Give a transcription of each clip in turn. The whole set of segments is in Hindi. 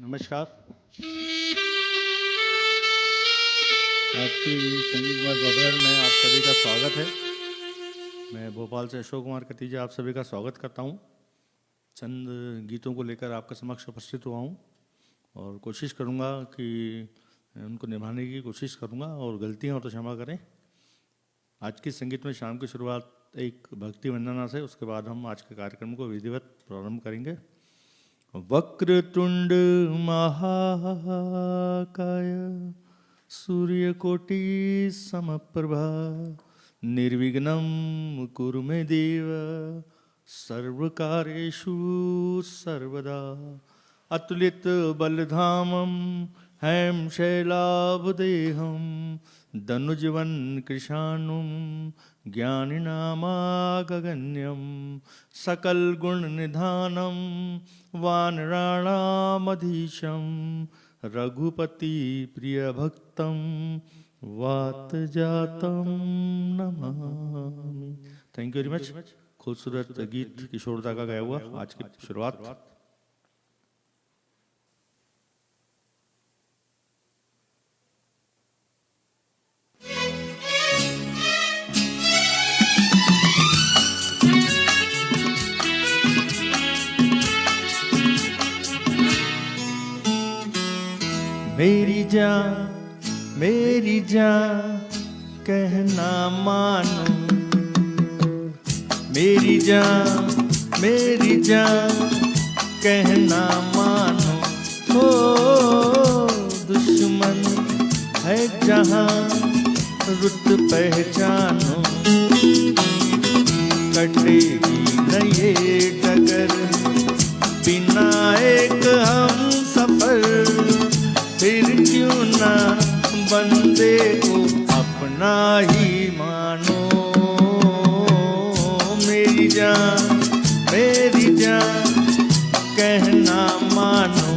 नमस्कार। आपकी संगीतमय दोपहर में आप सभी का स्वागत है। मैं भोपाल से अशोक कुमार कतीजा आप सभी का स्वागत करता हूं। चंद गीतों को लेकर आपके समक्ष उपस्थित हुआ हूं और कोशिश करूंगा कि उनको निभाने की कोशिश करूंगा और गलतियां हो तो क्षमा करें। आज की संगीत में शाम की शुरुआत एक भक्ति वंदना से, उसके बाद हम आज के कार्यक्रम को विधिवत प्रारंभ करेंगे। वक्रतुंड महाकाय सूर्यकोटि समप्रभा निर्विघ्नं कुरु मे देव सर्वकार्येषु सर्वदा। अतुलित बलधामं हैम शैलाभदेहं धनुजवन कृशानुं ज्ञानिनामागगण्यं सकल गुण निधानं वानराणामधीशं रघुपति प्रिय भक्तं वात जातं Namami. Thank you very much. खूबसूरत गीत किशोरदा का गाया हुआ आज की शुरुआत। मेरी जान कहना मानो, मेरी जान कहना मानो। हो दुश्मन है जहां रुत पहचानो, कटेगी न ये डगर बिना एक हम सफर। फिर क्यों ना बंदे को अपना ही मानो। मेरी जान कहना मानो।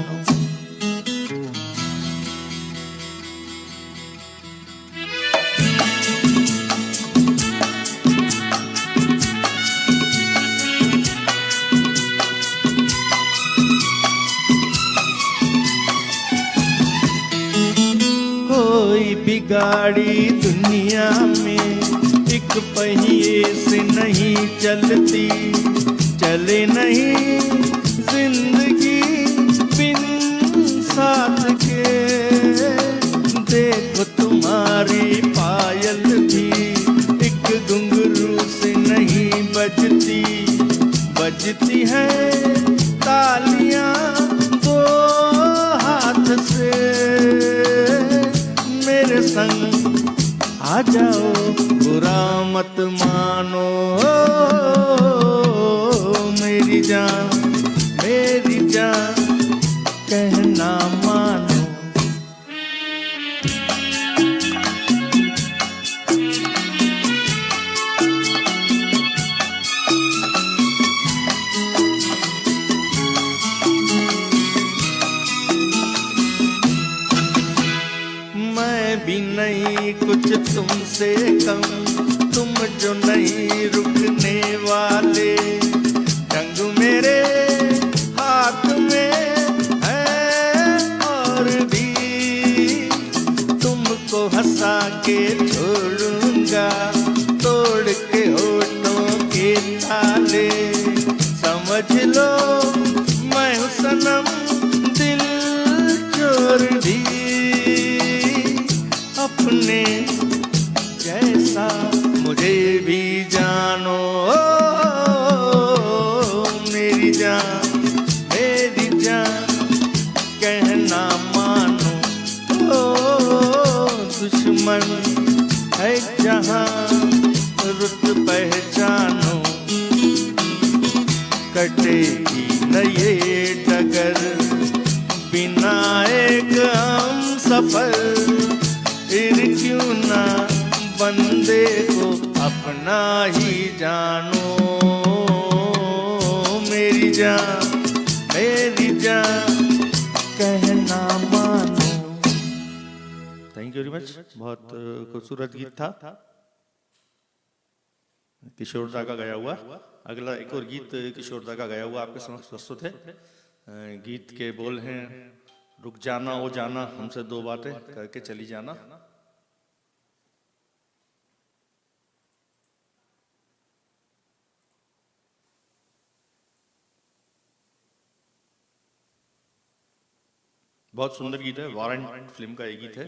गाड़ी दुनिया में एक पहिए से नहीं चलती, चले नहीं जिंदगी बिन साथ के। देखो तुम्हारी पायल भी एक घुंघरू से नहीं बजती, बजती है तालियां दो हाथ से। मेरे संग आ जाओ बुरा मत मानो। मेरी जान कहना मानो। भी नहीं कुछ तुमसे कम, तुम जो नहीं रुकने वाले। जंग मेरे हाथ में है और भी तुमको हंसा के छोड़ूंगा, तोड़ के होठों के ताले। समझ लो मैं हूँ सनम दिल चोर भी, अपने जैसा मुझे भी जानो। मेरी जान कहना मानो। दुश्मन है जहां रुत पहचानो, कटेगी न ये डगर बिना एक हम सफर। फिर क्यों ना बंदे को अपना ही जानो। मेरी जान कहना मानो। Thank you very much. बहुत खूबसूरत गीत था, किशोरदा का गाया हुआ। अगला एक और गीत किशोरदा का गाया हुआ आपके समक्ष प्रस्तुत है। गीत के बोल हैं रुक जाना ओ जाना हमसे दो बातें करके चली जाना। बहुत सुंदर गीत है, वारंट फिल्म का एक गीत है।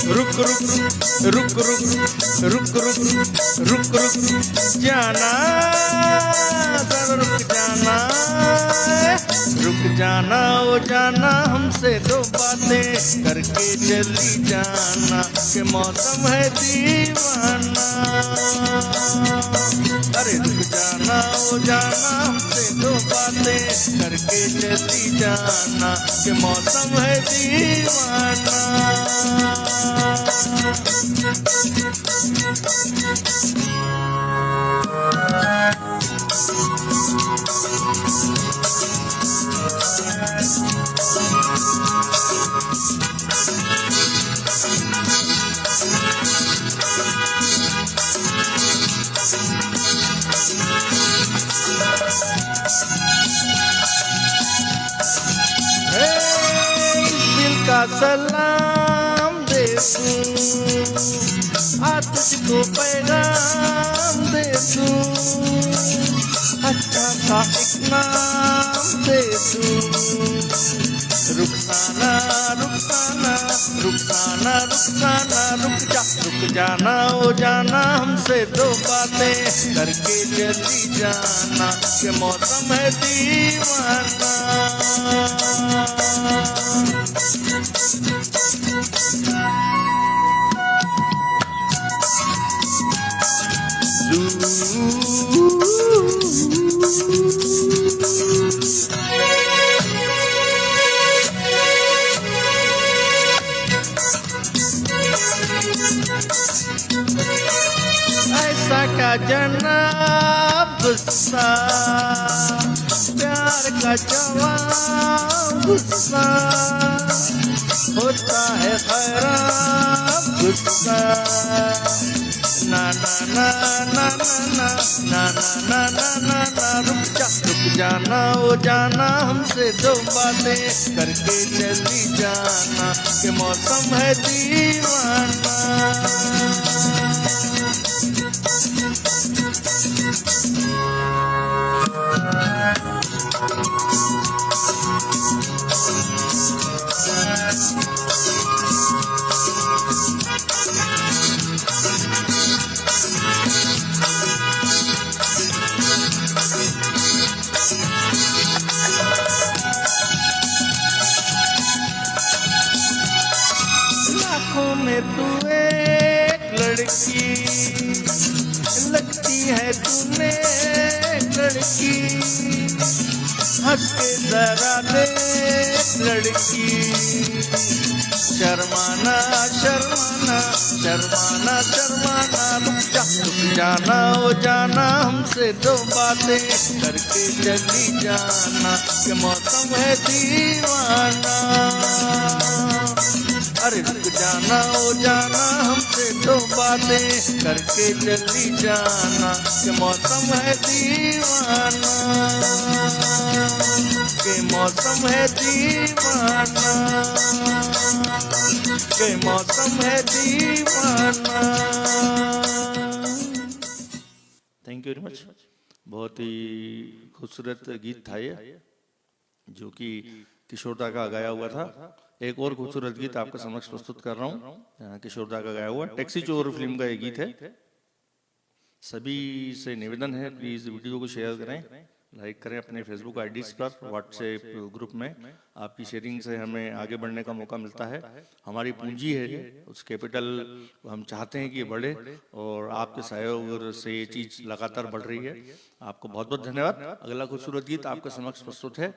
रुक रुक रुक रुक रुक रुक रुक रुक जाना, रुक जाना, रुक जाना ओ जाना हमसे दो बातें करके चली जाना, के मौसम है दीवाना। अरे रुक जाना ओ जाना हमसे दो बातें करके चली जाना, के मौसम है दीवाना। दिल का सलाम दे दूं, आज तुझको पैगाम दे दूं, अच्छा सा एक नाम दे दूं। रुखसाना रुखसाना रुखसाना रुखसाना रुक जाना ओ जाना हमसे दो बातें करके चली जाना, के मौसम है दीवाना। ऐसा का जनाब गुस्सा, प्यार का जवाब गुस्सा, होता है खराब गुस्सा। ना ना ना ना ना ना ना ना ना ना रुक जाना ओ जाना हमसे दो बातें करके चली जाना, के मौसम है दीवाना। लाखों में तू एक लड़की लगती है, तूने लड़की हंस के जरा देख लड़की, शर्माना शर्माना शर्माना शर्माना। रुक जाना ओ जाना हमसे दो बातें करके चली जाना, के मौसम है दीवाना। अरे रुक जाना ओ जाना हमसे दो बातें करके चली जाना, के मौसम है दीवाना, के मौसम है दीवाना, के मौसम है दीवाना। Thank you very much. बहुत ही खूबसूरत गीत था ये, जो कि किशोरदा का गाया हुआ था। एक और खूबसूरत गीत आपके समक्ष प्रस्तुत कर रहा हूँ, किशोरदा का गाया हुआ टैक्सी चोर फिल्म का ये गीत है। सभी से निवेदन है, प्लीज वीडियो को शेयर करें, लाइक करें अपने फेसबुक आईडीज पर, व्हाट्सएप ग्रुप में। आपकी शेयरिंग से हमें आगे बढ़ने का मौका मिलता है। हमारी पूंजी है उस कैपिटल, हम चाहते हैं कि ये बढ़े, और आपके सहयोग से ये चीज लगातार बढ़ रही है। आपको बहुत बहुत धन्यवाद। अगला खूबसूरत गीत आपके समक्ष प्रस्तुत है।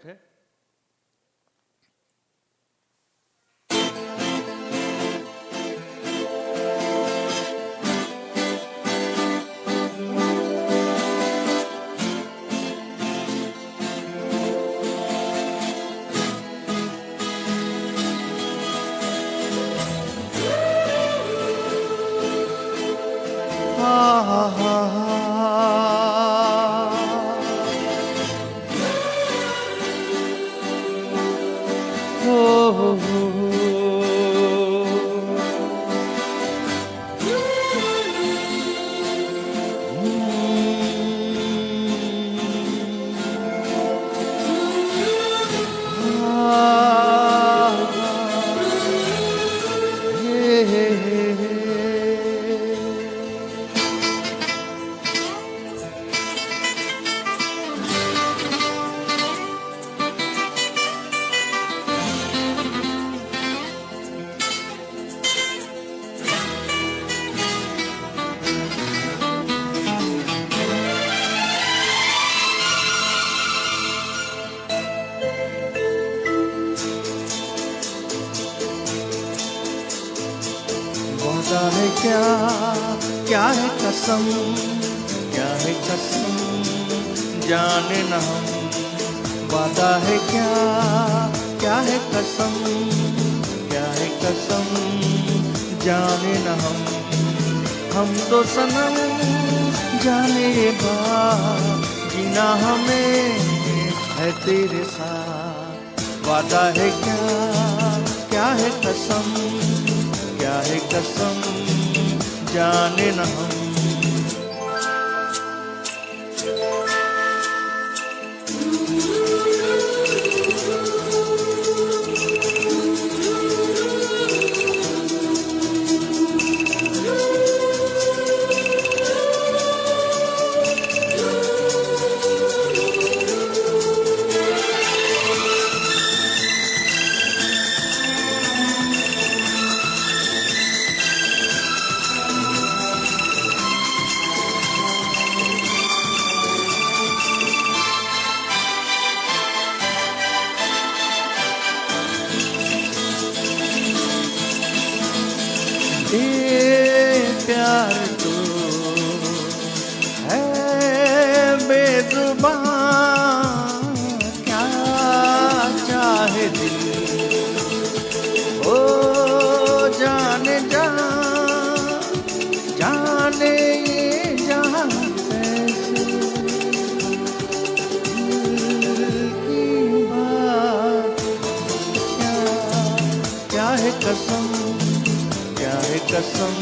क्या है कसम, क्या है कसम, जाने न हम। वादा है क्या है कसम, क्या है कसम, जाने न हम तो सनम जाने ये बात, जीना हमें है तेरे साथ। वादा है क्या है कसम, क्या है कसम, जाने न हम। प्यार तो है बेजुबान, क्या चाहे दिल ओ जाने जाने ये जहाँ कैसे दिल की बात। क्या है कसम, क्या है कसम,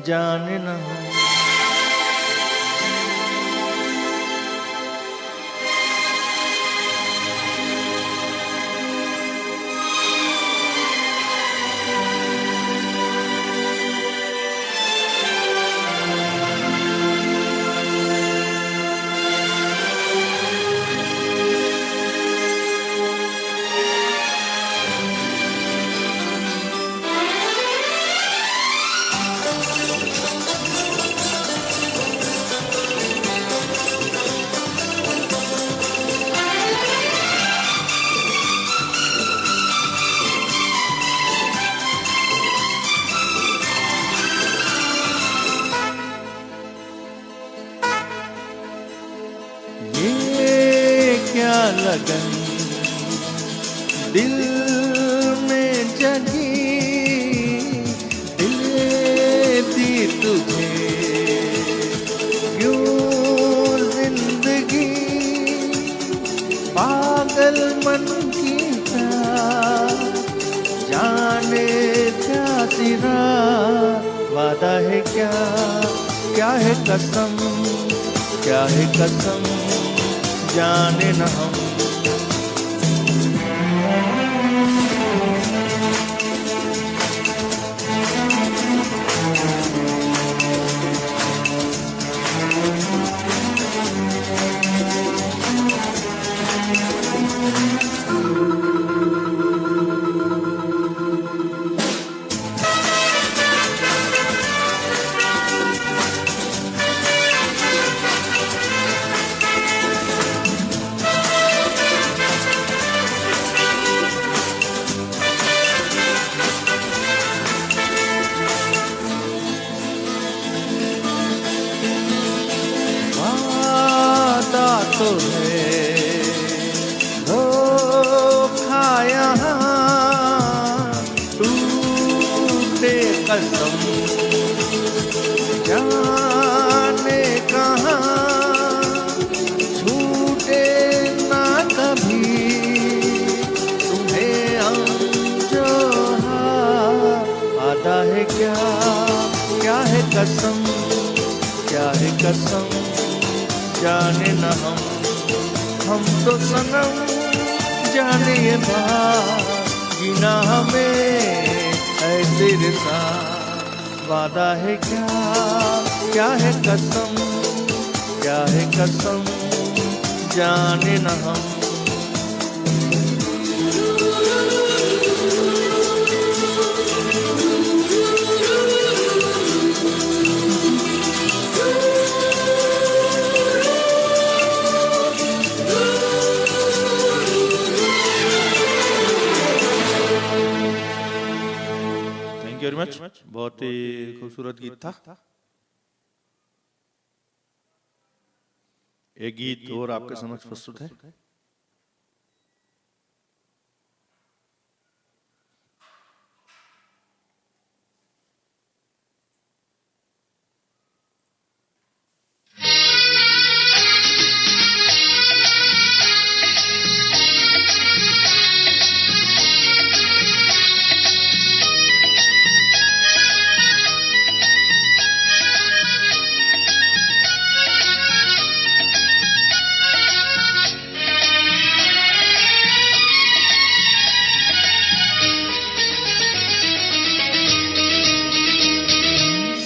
जाने न हम। क्या लगन दिल में जगी, दिल दी तुझे क्यों जिंदगी, पागल मन की जाने क्या सिरा। वादा है क्या है कसम, क्या है कसम, जाने न हम। तो है धोखा यहाँ टूटे कसम, जाने कहाँ छूटे ना कभी तुम्हें हम जो। वादा है क्या है कसम, क्या है कसम, जाने न हम तो सनम जाने ये बात, जीना हमें है तेरे साथ। वादा है क्या है कसम, क्या है कसम, जाने न हम। यू वेरी मच, बहुत ही खूबसूरत गीत था। एक गीत और आपके समक्ष प्रस्तुत है।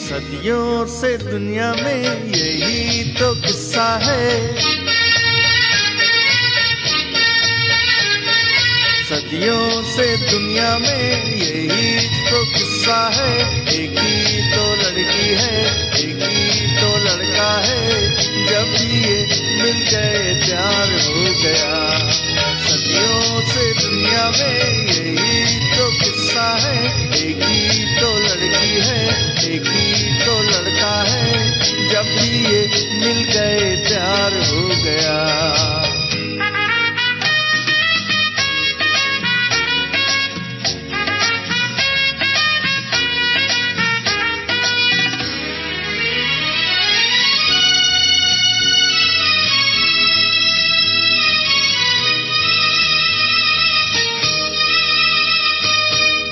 सदियों से दुनिया में यही तो किस्सा है, सदियों से दुनिया में यही तो किस्सा है। एक ही तो लड़की है, एक ही तो लड़का है, जब ये मिल गए प्यार हो गया। सदियों से दुनिया में यही तो किस्सा है, एक ही तो लड़की है, एक ही तो लड़का है, जब ये मिल गए प्यार हो गया।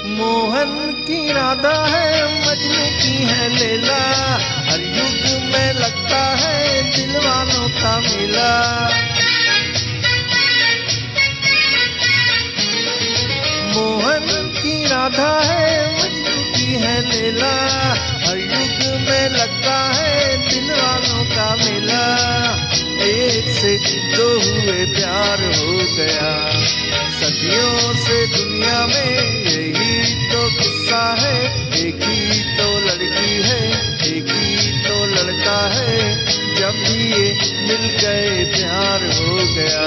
मोहन की राधा है, मजनू की है लैला, हर युग में लगता है दिलवानों का मेला। मोहन की राधा है, मजनू की है लैला, हर युग में लगता है दिलवानों का मेला। एक से दो हुए प्यार हो गया। सदियों से दुनिया में यही तो किस्सा है, एक ही तो लड़की है, एक ही तो लड़का है, जब ये मिल गए प्यार हो गया।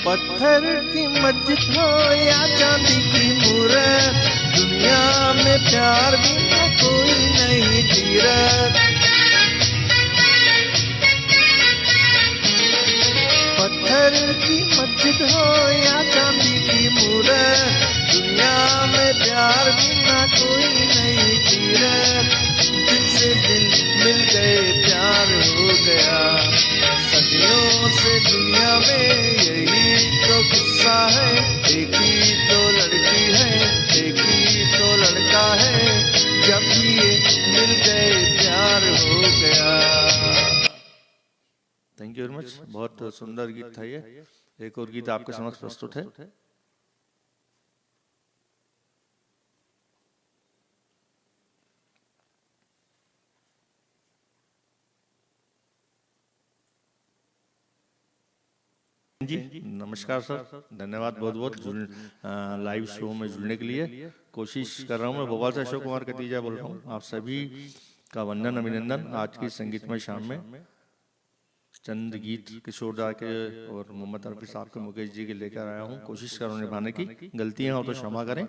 पत्थर की मस्जिद हो या चांदी की मूरत, दुनिया में प्यार बिना कोई नहीं तीरथ। पत्थर की मस्जिद हो या चांदी की मूरत, दुनिया में प्यार बिना कोई नहीं तीरथ। दिल से दिल मिल गए प्यार हो गया। सदियों से दुनिया में यही तो किस्सा है, एक ही तो लड़की है, एक ही तो लड़का है, जब ये मिल गए प्यार हो गया। थैंक यू वेरी मच, बहुत सुंदर गीत था ये। एक और गीत आपके समक्ष प्रस्तुत है। जी नमस्कार सर, धन्यवाद बहुत बहुत लाइव शो में जुड़ने के लिए। कोशिश कर रहा हूँ, मैं भोपाल से अशोक कुमार कतीजा बोल रहा हूँ। आप सभी का वंदन अभिनंदन। आज की संगीतमय शाम में चंद गीत किशोर दा के और मोहम्मद रफी साहब के, मुकेश जी के लेकर आया हूँ। कोशिश कर रहा हूँ निभाने की, गलतियाँ हो तो क्षमा करें।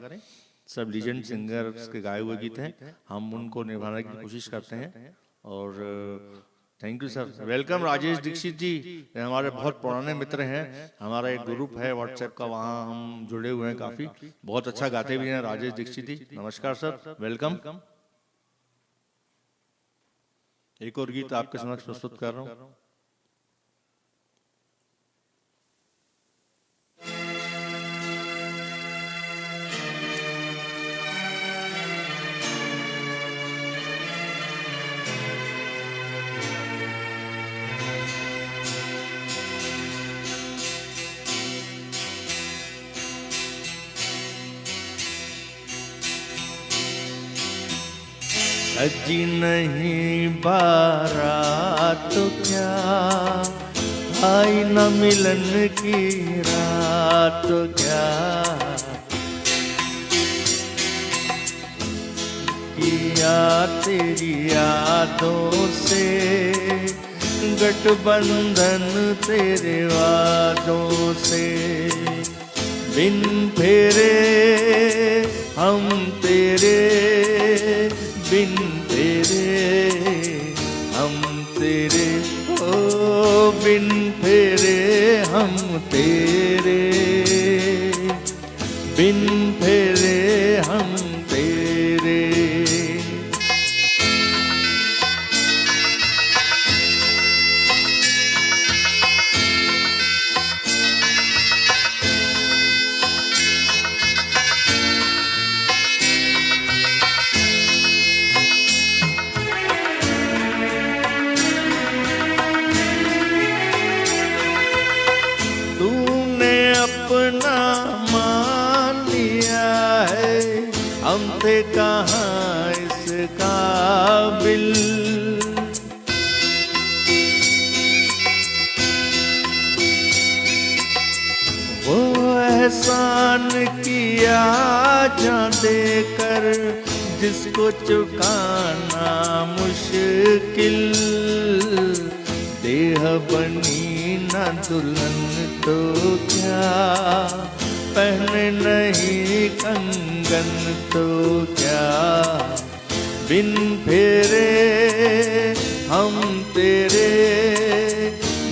सब लीजेंड सिंगर्स के गाए हुए गीत हैं, हम उनको निभाने की कोशिश करते हैं। और thank you sir, welcome Rajesh Dixit ji, हमारे बहुत पुराने मित्र हैं। हमारा एक ग्रुप है व्हाट्सएप का, वहाँ हम जुड़े हुए हैं काफी। बहुत अच्छा गाते भी हैं राजेश दीक्षित जी। नमस्कार सर, वेलकम। एक और गीत आपके समक्ष प्रस्तुत कर रहा हूँ। अजी नहीं बारात तो क्या, आई न मिलन की रात तो क्या, किया तेरी यादों से गठबंधन तेरे वादों से, बिन फेरे हम तेरे, बिन फेरे हम तेरे, ओ बिन फेरे हम तेरे, बिन फेरे हम तेरे। अपना मान लिया है, हम थे कहाँ इस काबिल, वो एहसान किया जान देकर जिसको चुकाना मुश्किल, देह बनी न दुल्हन तो क्या, पहने नहीं कंगन तो क्या, बिन फेरे हम तेरे,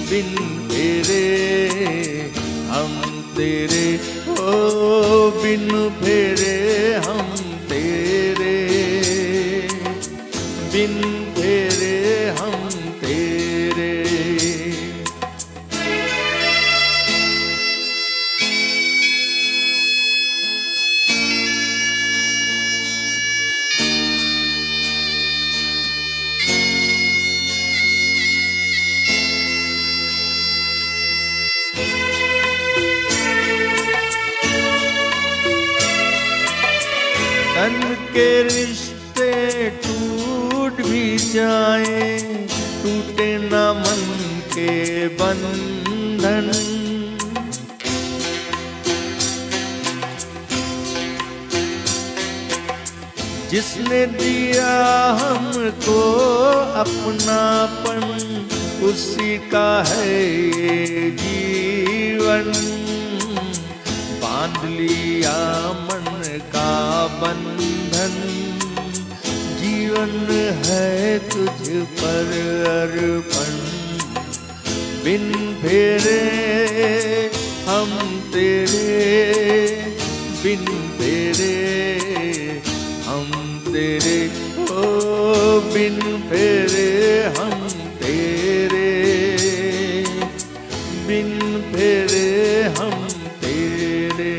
बिन फेरे हम तेरे, ओ बिन फेरे हम तेरे, बिन फेरे हम तेरे। तन के रिश्ते टूट भी जाए, टूटे न मन के बंधन, जिसने दिया हमको अपनापन, उसी का है ये जीवन, बांध लिया मन का बंधन, जीवन है तुझ पर अर्पण, बिन फेरे हम तेरे, बिन फेरे हम तेरे, ओ बिन फेरे हम तेरे, बिन फेरे हम तेरे।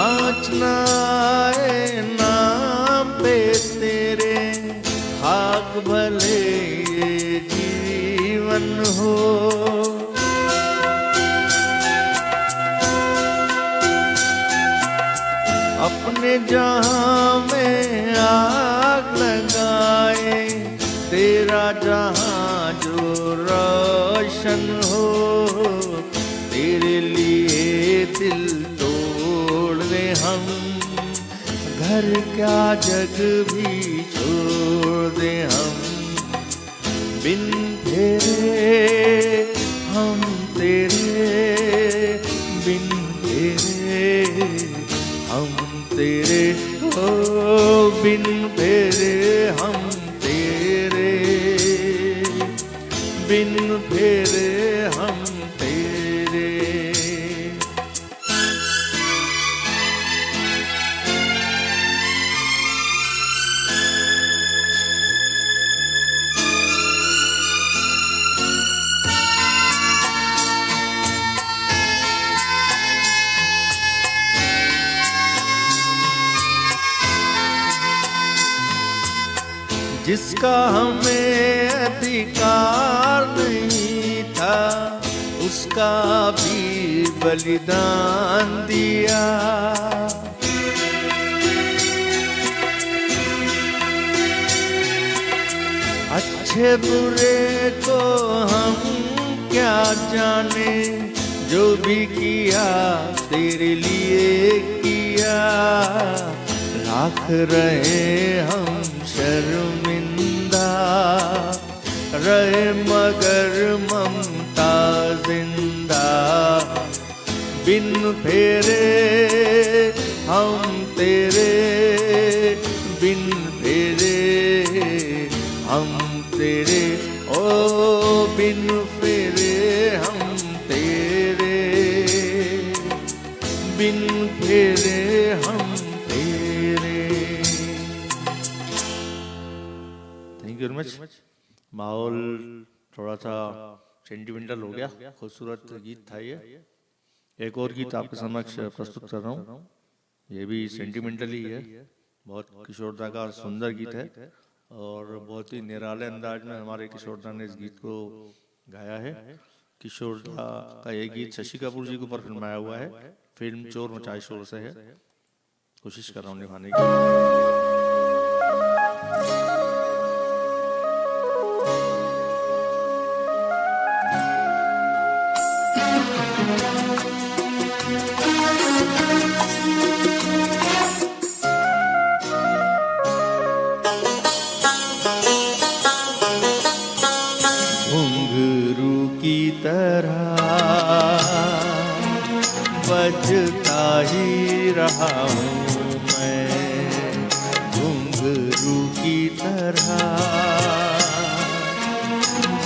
आँच न आए नाम पे तेरे, खाक भले ये जीवन हो, अपने जहाँ में आग लगाए, तेरा जहाँ जो रोशन हो, तेरे लिए दिल हम, घर क्या जग भी छोड़ दे हम, बिन फेरे हम तेरे, बिन फेरे हम तेरे, ओ बिन फेरे हम तेरे, बिन फेरे हम तेरे। जिसका हमें अधिकार नहीं था उसका भी बलिदान दिया। अच्छे बुरे को हम क्या जाने, जो भी किया तेरे लिए किया। लाख रहे हम शर्मिंदा, रहे मगर ममता जिंदा। बिन फेरे हम तेरे, बिन फेरे हम तेरे, ओ बिन फेरे हम तेरे, बिन फेरे हम तेरे। Thank you very much. माहौल थोड़ा सा सेंटिमेंटल हो गया, खूबसूरत गीत था ये। एक और गीत आपके समक्ष प्रस्तुत कर रहा हूँ, ये भी सेंटिमेंटल ही है। बहुत किशोरदा का सुंदर गीत है और बहुत ही निराले अंदाज में हमारे किशोरदा ने इस गीत को गाया है। किशोरदा का ये गीत शशि कपूर जी के ऊपर फिल्माया हुआ है। फिल्म चोर मचाए शोर से है। कोशिश कर रहा हूँ निभाने की। बजता ही रहा हूँ मैं, घुंघरू की तरह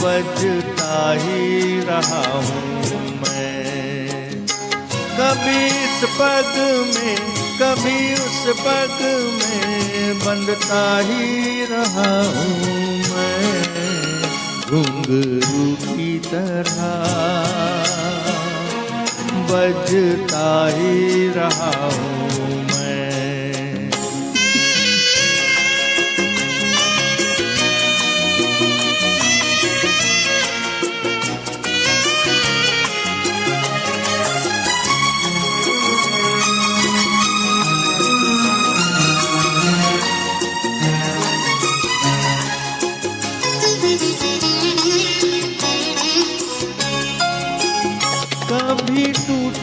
बजता ही रहा हूँ मैं। कभी इस पग में कभी उस पग में बंधता ही रहा हूँ मैं, घुंघरू की तरह बजता ही रहा हूँ मैं। कभी टूट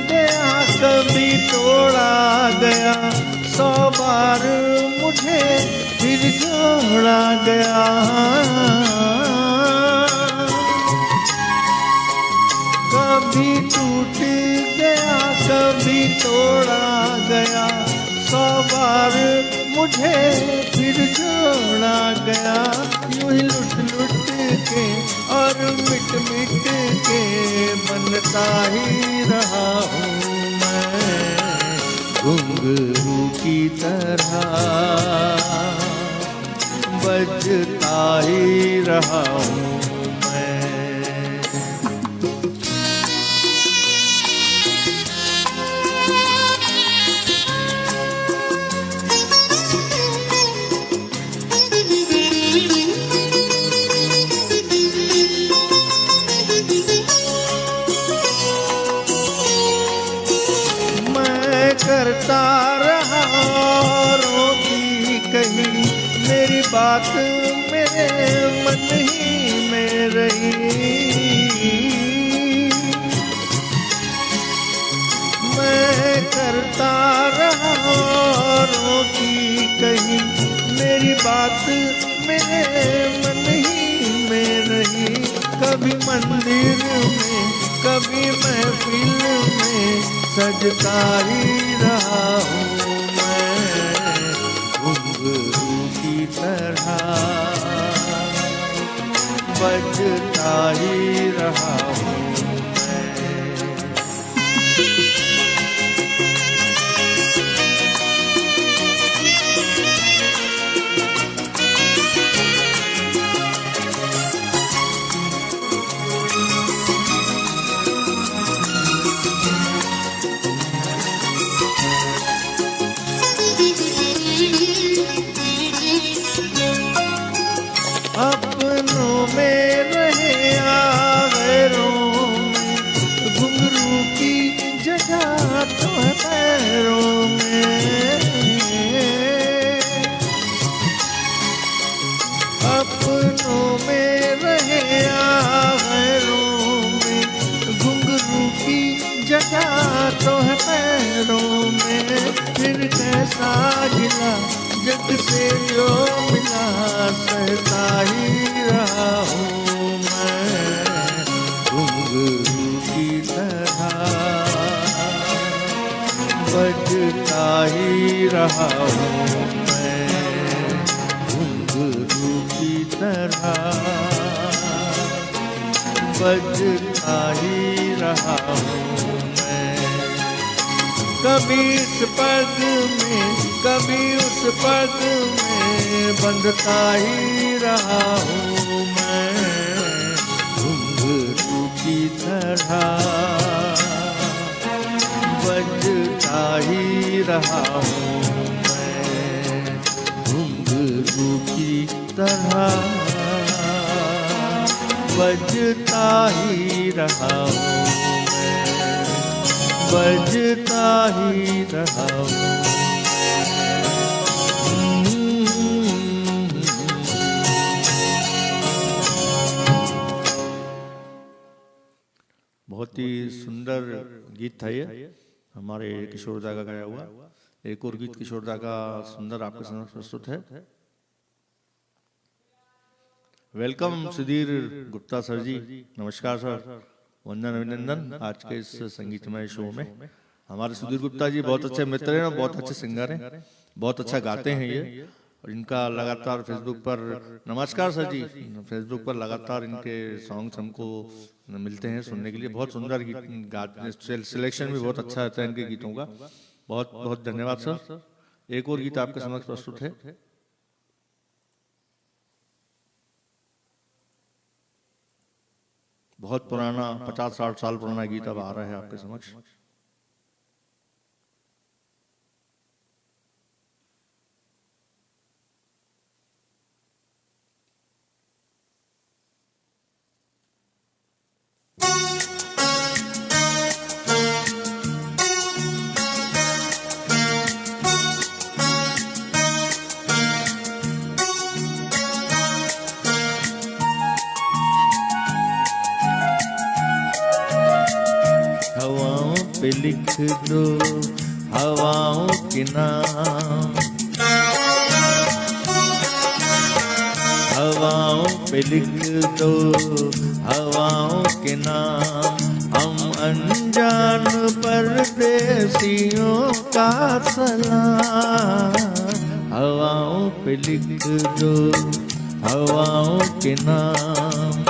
गया कभी तोड़ा गया, 100 बार मुझे फिर जोड़ा गया। कभी टूट गया कभी तोड़ा गया, 100 बार मुझे फिर जोड़ा गया। यूं ही लुट लुट के और मिट मिट के बनता ही रहा हूँ मैं, घुंघरू की तरह बजता ही रहा हूँ मैं। करता रहा औरों की कही, मेरी बात मेरे मन ही में रही। मैं करता रहा औरों की कही, मेरी बात मेरे मन ही में रही। कभी मंदिर में कभी महफिल में सजता ही रहा हूँ मैं, घुंघरू की तरह बजता ही रहा हूँ मैं। जग से जो मिला सहता ही रहा हूँ मैं घुंघरू की तरह, बजता ही रहा हूँ मैं घुंघरू की तरह, बजता ही रहा हूँ मैं। कभी इस पग में कभी उस पग में बंधता ही रहा हूँ मैं घुंघरू की तरह, बजता ही रहा हूँ मैं घुंघरू की तरह, बजता ही रहा हूँ मैं, बजता ही रहा हूँ। बहुत ही सुंदर गीत था ये, हमारे किशोरदा का गाया हुआ। एक और गीत किशोरदा का सुंदर आपके सामने प्रस्तुत है। वेलकम सुधीर गुप्ता सर जी, नमस्कार सर, वंदन अभिनंदन आज के इस संगीतमय शो में। हमारे सुधीर गुप्ता जी बहुत अच्छे मित्र हैं और बहुत अच्छे सिंगर हैं, बहुत अच्छा गाते हैं ये, और इनका लगातार फेसबुक पर, नमस्कार सर जी, फेसबुक पर लगातार इनके सॉन्ग्स हमको मिलते हैं सुनने के लिए। बहुत सुंदर गीत गाते, सिलेक्शन भी बहुत अच्छा रहता है इनके गीतों का। बहुत बहुत धन्यवाद सर। एक और गीत आपके समक्ष प्रस्तुत है। बहुत पुराना 50-60 साल पुराना गीत अब आ रहा है आपके समक्ष। लिख दो हवाओं के नाम, हवाओं पे लिख दो हवाओं के नाम, हम अनजान परदेसियों का सलाम। हवाओं पे लिख दो हवाओं के नाम,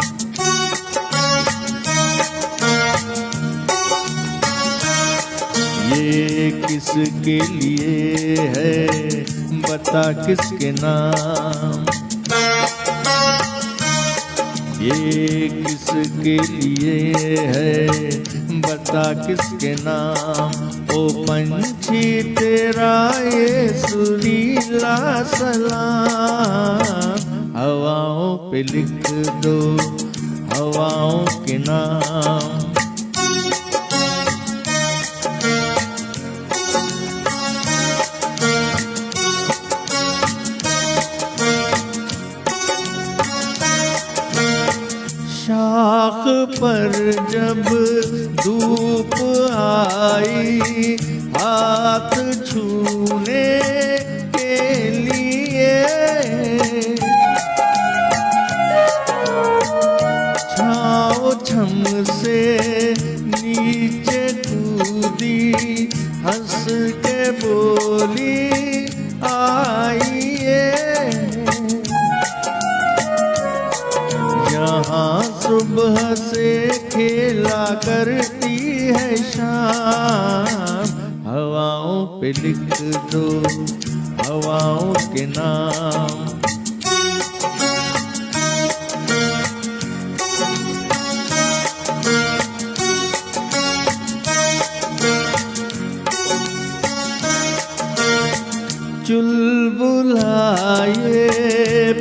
ये किसके लिए है बता किसके नाम, ये किसके लिए है बता किसके नाम। ओ पंछी तेरा ये सुरीला सलाम, हवाओं पे लिख दो हवाओं के नाम। शाख पर जब धूप आई हाथ छूने के लिए, छाँव छम से नीचे कूदी हंस के बोली आइए, यहाँ सुबह से खेला करती है शाम। हवाओं पे लिख दो हवाओं के नाम, चुलबुलाए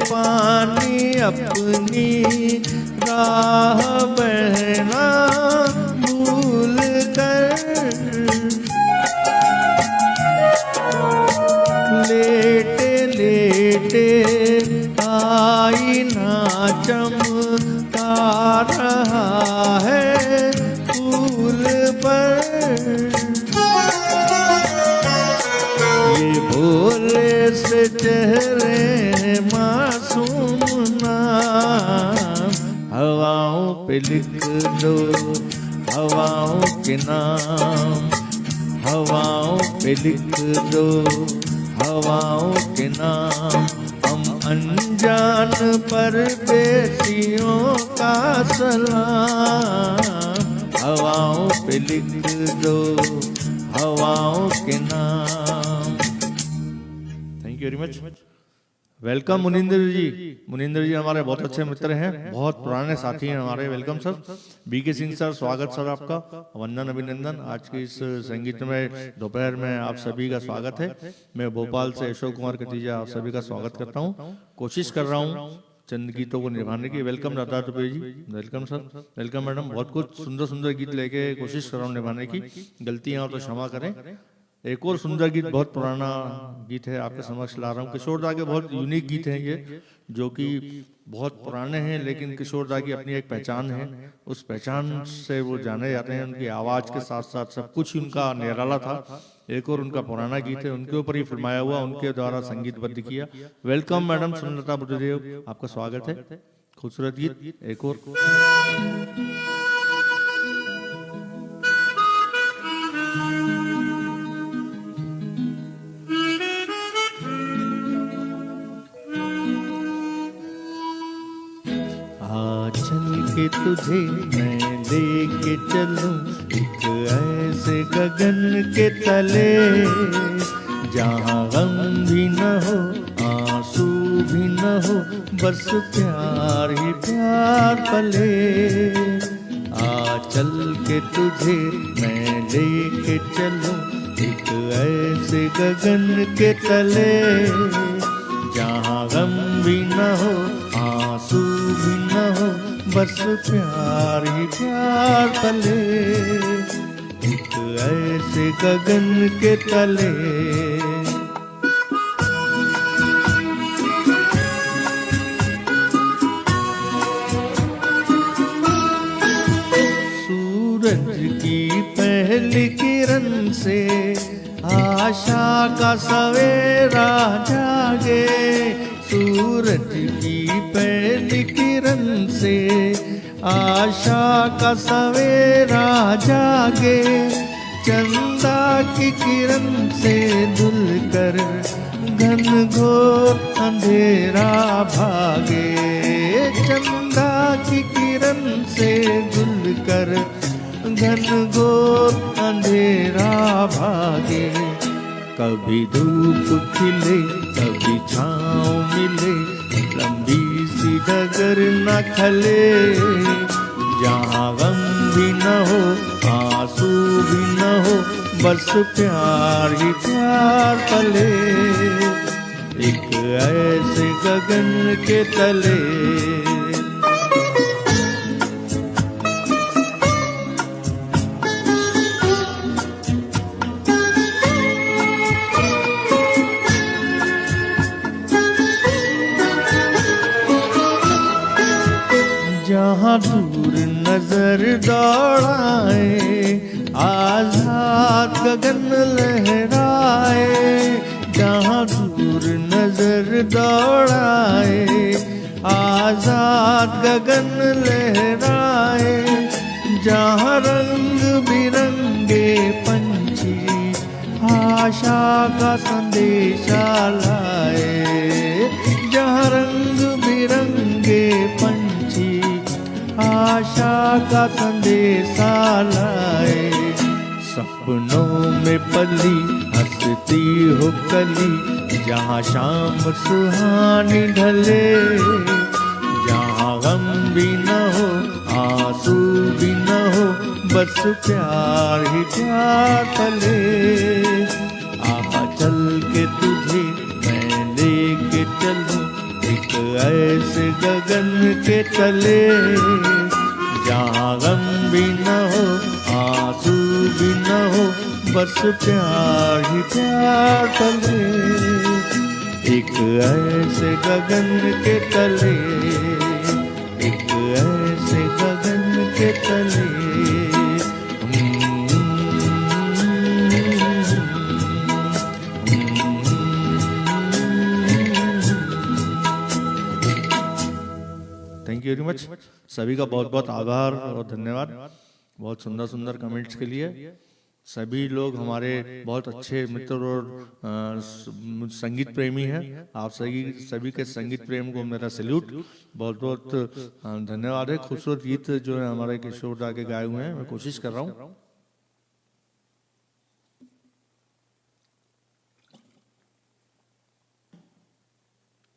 पानी अपनी राह बहना भूल कर, लेटे लेटे आईना चमका रहा है फूल पर। ये भोले से चेहरे मासूम नाम, हवाओं पे लिख दो हवाओं के नाम, हवाओं पे लिख दो हवाओं के नाम। हम अनजान परदेसियों का सलाम, हवाओं पे लिख दो हवाओं के नाम। Thank you very much. Welcome Muninder ji. Muninder ji हमारे बहुत अच्छे मित्र हैं, बहुत पुराने साथी हैं हमारे। Welcome sir. BK Singh sir, स्वागत सर आपका, वंदन अभिनंदन। आज की इस संगीत में दोपहर में आप सभी का स्वागत है। मैं भोपाल से अशोक कुमार कतीजा आप सभी का स्वागत करता हूँ। कोशिश कर रहा हूँ चंद गीतों को निभाने की। Welcome Radha Dubey ji, welcome sir, welcome madam. बहुत कुछ सुंदर सुंदर गीत लेके कोशिश कर रहा हूँ निभाने की, गलतियाँ हो तो क्षमा करें। एक और सुंदर गीत, बहुत पुराना गीत है, आपके समक्ष ला रहा हूँ। किशोर दा के बहुत यूनिक गीत हैं ये, जो कि बहुत पुराने हैं, लेकिन किशोर दा की अपनी एक पहचान है। उस पहचान से वो जाने जाते हैं। उनकी आवाज़ के साथ साथ सब कुछ उनका निराला था। एक और उनका पुराना गीत है, उनके ऊपर ही फिल्माया हुआ, उनके द्वारा संगीतबद्ध किया। वेलकम मैडम सुनलता बुद्धदेव, आपका स्वागत है। खूबसूरत गीत एक और। चल के तुझे मैं लेके चलूं एक ऐसे गगन के तले, जहाँ गम भी न हो आंसू भी न हो, बस प्यार ही प्यार पले। चल के तुझे मैं लेके चलूं एक ऐसे गगन के तले, जहाँ गम भी न हो आंसू भी न हो, बस प्यार ही प्यार पले। एक ऐसे गगन के तले। सूरज की पहली किरण से आशा का सवेरा जागे, सूरज की पहली किरण से आशा का सवेरा जागे, चंदा की किरण से धुलकर घनघोर अंधेरा भागे, चंदा की किरण से धुलकर घनघोर अंधेरा भागे। कभी धूप खिले कभी छाँव मिले, लंबी सी डगर न खले, जहाँ गम भी न हो आंसू भी न हो, बस प्यार ही प्यार पले। एक ऐसे गगन के तले। जहाँ दूर नजर दौड़ाए आजाद गगन लहराए, जहाँ दूर नजर दौड़ाए आजाद गगन लहराए, जहाँ रंग बिरंगे पंछी आशा का संदेशा लाए, जहाँ रंग बिरंगे पंछी आशा का संदेशा लाए। सपनों में पली हंसती हो कली, जहाँ शाम सुहानी ढले, जहाँ गम भी न हो आंसू भी न हो, बस प्यार ही प्यार पले। चल के तुझे मैं लेके चलूं एक ऐसे गगन के तले, जहाँ गम भी न हो आंसू भी न हो, बस प्यार ही प्यार पले। एक ऐसे गगन के तले, एक ऐसे गगन के तले। Thank you very much. सभी का बहुत बहुत आभार और धन्यवाद बहुत सुंदर सुंदर कमेंट्स के लिए। सभी लोग हमारे बहुत अच्छे मित्र और संगीत प्रेमी हैं। आप सभी के संगीत प्रेम को मेरा सैल्यूट, बहुत बहुत धन्यवाद है। खूबसूरत गीत जो है हमारे किशोर दा के गाए हुए हैं, मैं कोशिश कर रहा हूँ।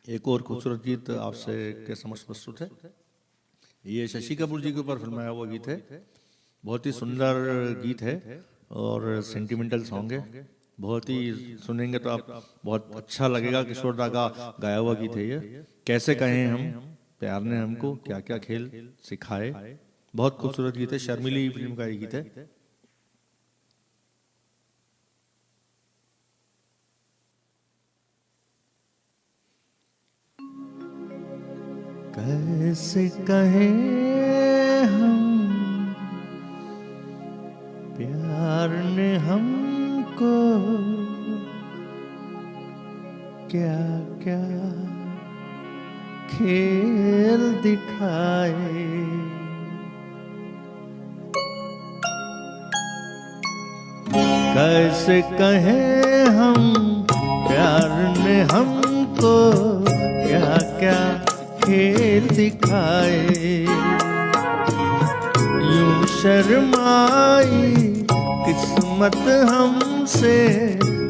एक और खूबसूरत गीत आपसे के समक्ष प्रस्तुत है। ये शशि कपूर जी के ऊपर फिल्माया हुआ गीत है। बहुत ही सुंदर गीत है और सेंटिमेंटल सॉन्ग है। बहुत ही सुनेंगे तो आप बहुत अच्छा लगेगा। किशोर दा का गाया हुआ गीत है ये। कैसे कहें हम प्यार ने हमको क्या क्या खेल सिखाए। बहुत खूबसूरत गीत है। शर्मिली फिल्म का ये गीत है। कैसे कहें हम प्यार ने हमको क्या क्या खेल दिखाए। कैसे कहें हम प्यार ने हमको क्या क्या खेल दिखाए। यूं शर्माई किस्मत हमसे,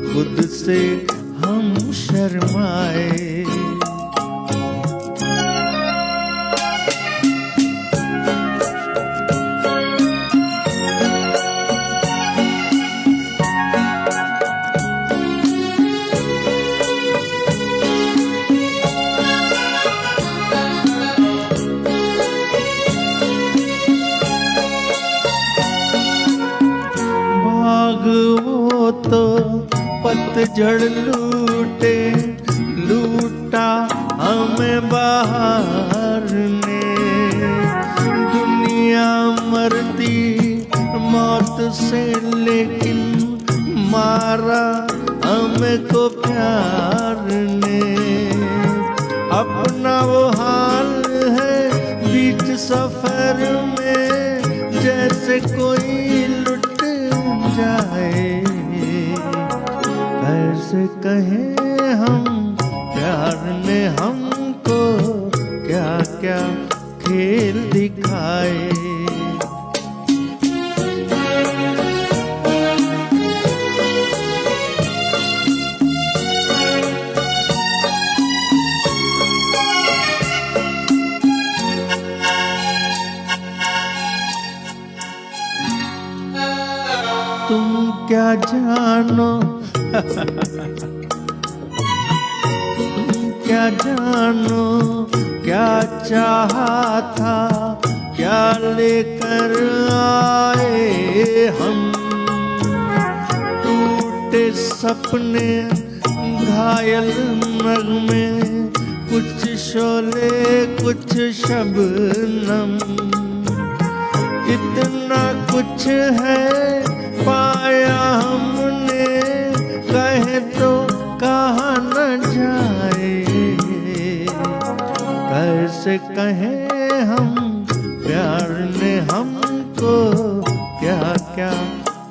खुद से हम शर्माए। तो पतझड़ लूटे लूटा हमें बाहर ने। दुनिया मरती मौत से लेकिन मारा हमें को प्यार ने। अपना वो हाल है बीच सफर में जैसे कोई लुट जाए। कैसे कहें हम प्यार ने हमको क्या क्या खेल दिखाए। तुम क्या जानो क्या जानो क्या चाहा था क्या लेकर आए हम। टूटे सपने घायल नगमे कुछ शोले कुछ शबनम। इतना कुछ है पाया हमने कहे तो कहा न जाए। कैसे कहें हम प्यार ने हमको क्या क्या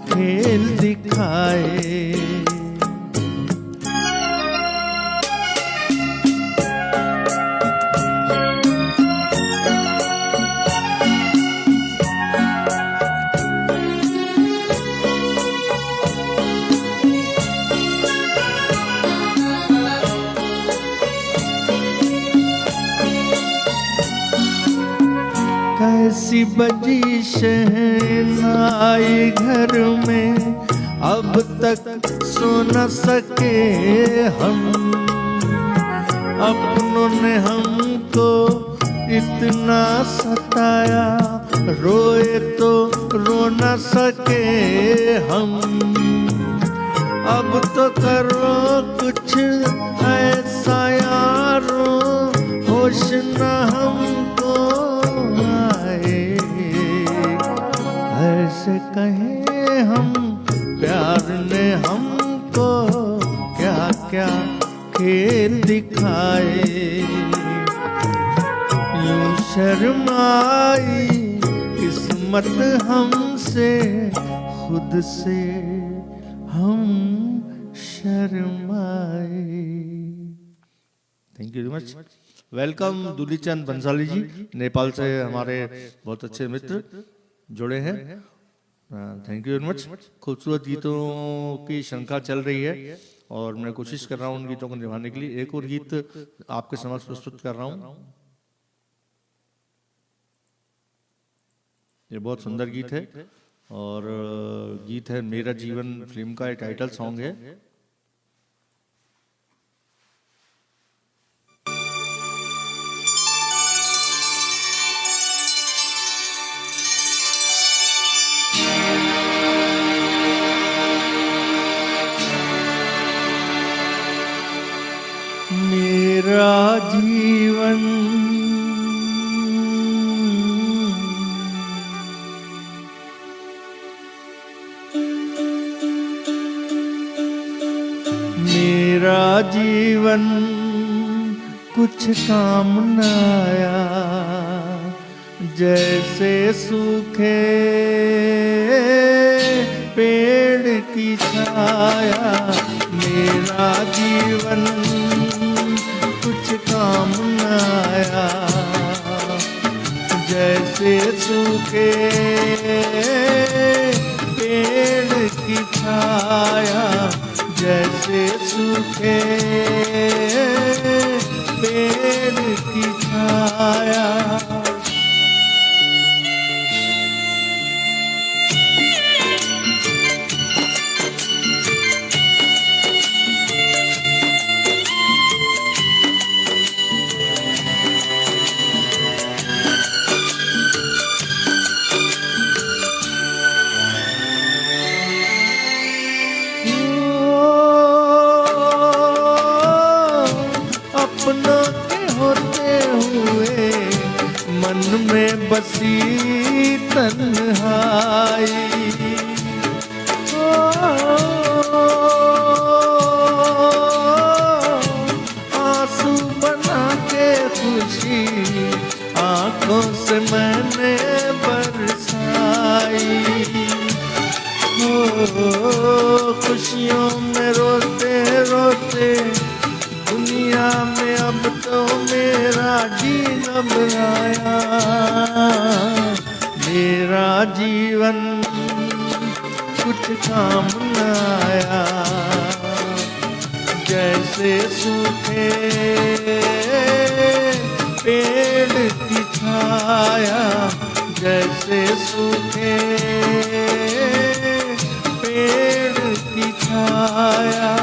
खेल दिखाए। कैसी बजी शहनाई घर में अब तक सो न सके हम। अपनों ने हमको इतना सताया रोए तो रो न सके हम। अब तो करो कुछ ऐसा यारो होश न हमको आए। ऐसे कहें हम प्यार ने हमको क्या क्या खेल दिखाए। यूं शर्माई किस्मत हमसे, खुद से हम शर्माए। Thank you very much. Welcome Dulichand Bansali ji, Nepal से हमारे बहुत अच्छे मित्र जुड़े हैं। Thank you very much. खूबसूरत गीतों की श्रृंखला चल रही है और मैं कोशिश कर रहा हूँ उन गीतों को निभाने के लिए। एक और गीत आपके समक्ष प्रस्तुत कर रहा हूँ। ये बहुत सुंदर गीत है और गीत है मेरा जीवन, फिल्म का एक टाइटल सॉन्ग है। मेरा जीवन मेरा जीवन कुछ काम न आया, जैसे सूखे पेड़ की छाया। मेरा जीवन कुछ काम न आया, जैसे सूखे पेड़ की छाया, जैसे सूखे पेड़ की छाया। अपनों के होते हुए मन में बसी तन्हाई, आंसू बना के खुशी आंखों से मैंने बरसाई। खुशियों में रोते रोते दुनिया में अब तो मेरा जी घबराया। मेरा जीवन कुछ काम न आया, जैसे सूखे पेड़ की छाया, जैसे सूखे पेड़ की छाया।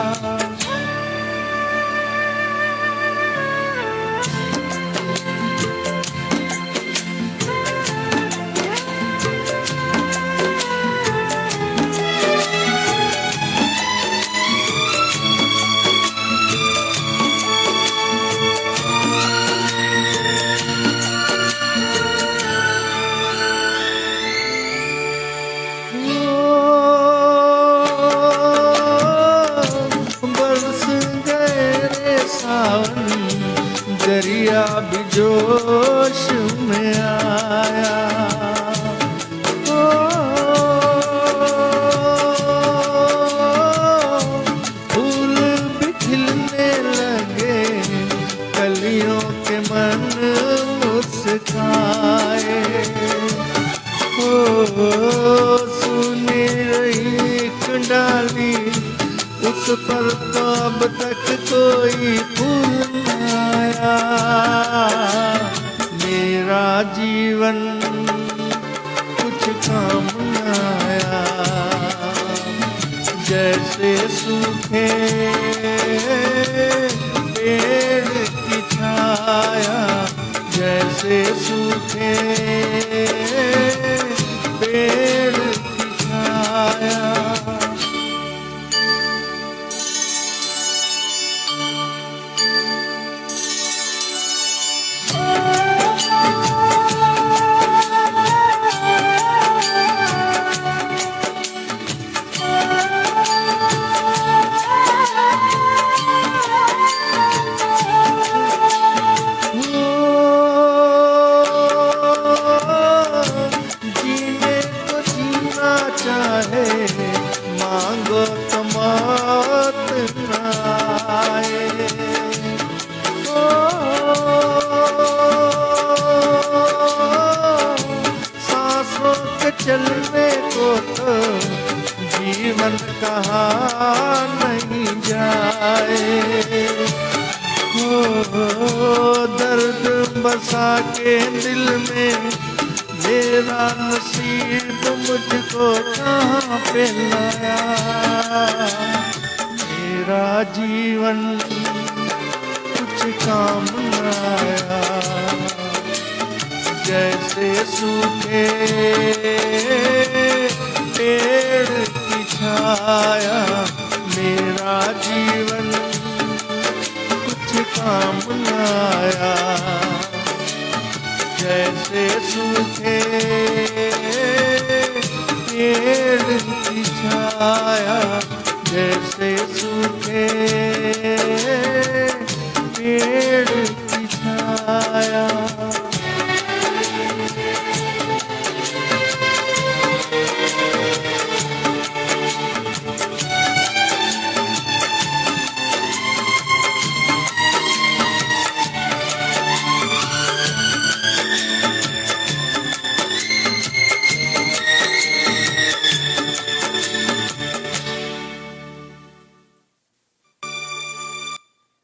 दरिया भी जोश में आया, फूल भी खिलने लगे, कलियों के मन मुस्काए। सुनी रही डाली, उस पर तो अब तक कोई फूल न आया। मेरा जीवन कुछ काम न आया, जैसे सूखे पेड़ की छाया, जैसे सूखे पेड़ की छाया। बसा के दिल में, मेरा नसीब मुझको कहाँ पे लाया। मेरा जीवन कुछ काम न आया, जैसे सूखे पेड़ की छाया। मेरा जीवन कुछ काम न आया, जैसे सूखे पेड़ की छाया। जैसे सूखे पेड़ की छाया।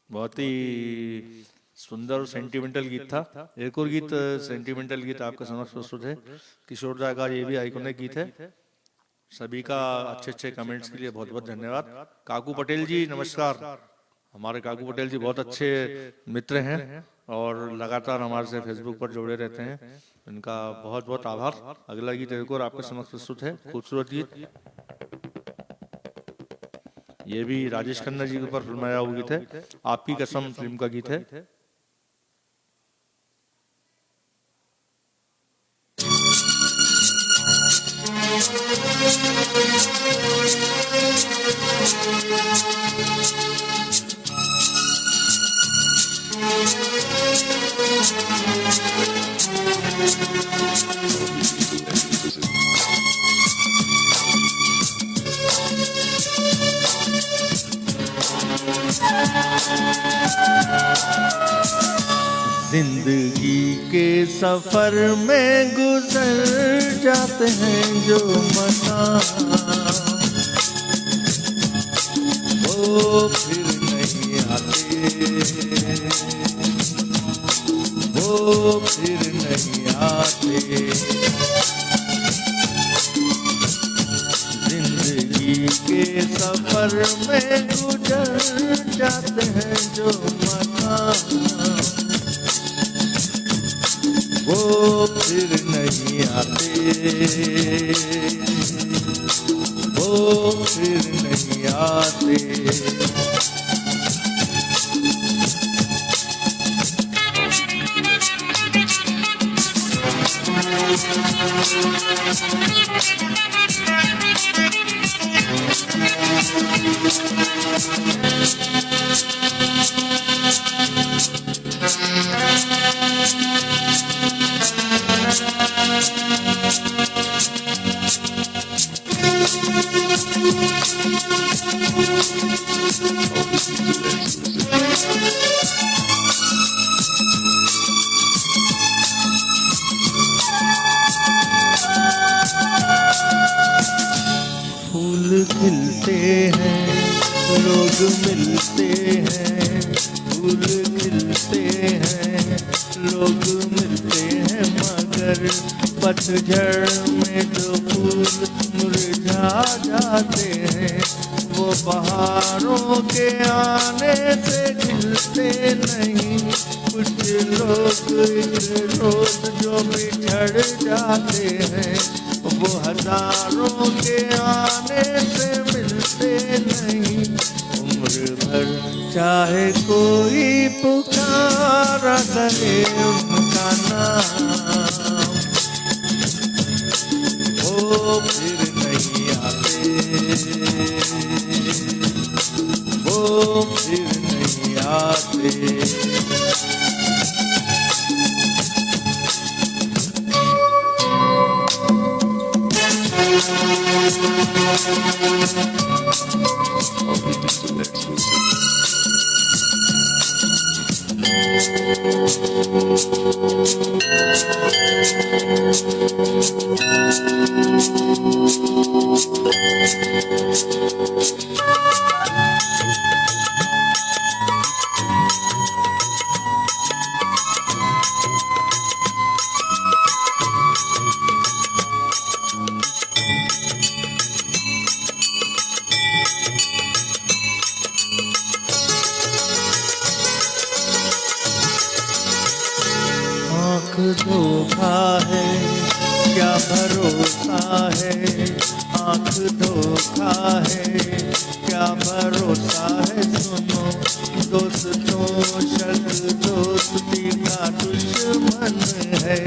बहुत ही सुंदर और सेंटिमेंटल गीत था। एक और गीत सेंटिमेंटल गीत आपका समक्ष प्रस्तुत है। किशोर दा का ये भी आइकॉनिक गीत है। सभी का अच्छे अच्छे कमेंट्स के लिए बहुत बहुत धन्यवाद। काकू पटेल जी नमस्कार। हमारे काकू पटेल जी बहुत अच्छे मित्र हैं और लगातार हमारे से फेसबुक पर जुड़े रहते हैं। इनका बहुत बहुत आभार। अगला गीत एक और आपके समक्ष प्रस्तुत है, खूबसूरत गीत। ये भी राजेश खन्ना जी के ऊपर फिल्माया हुआ गीत है। आपकी कसम फिल्म का गीत है। जिंदगी के सफर में गुजर जाते हैं जो मकाम, वो फिर नहीं आते, वो फिर नहीं आते। जिंदगी के सफर में गुजर जाते हैं जो मकाम, वो फिर नहीं आते, वो फिर नहीं आते। फूल खिलते हैं, लोग मिलते हैं, फूल खिलते हैं, लोग मिलते हैं, मगर पतझड़ में जो फूल मुरझा जाते हैं, वो बहारों के आने से खिलते नहीं। कुछ लोग एक रोज जो बिछड़ जाते हैं, वो हजारों के आने से मिलते नहीं। उम्र भर चाहे कोई पुकारा करे उनका नाम, वो फिर नहीं आते, वो फिर नहीं आते। धोखा है क्या भरोसा है, आँख धोखा है क्या भरोसा है। सुनो दोस्तों शक दोस्ती का दुश्मन है,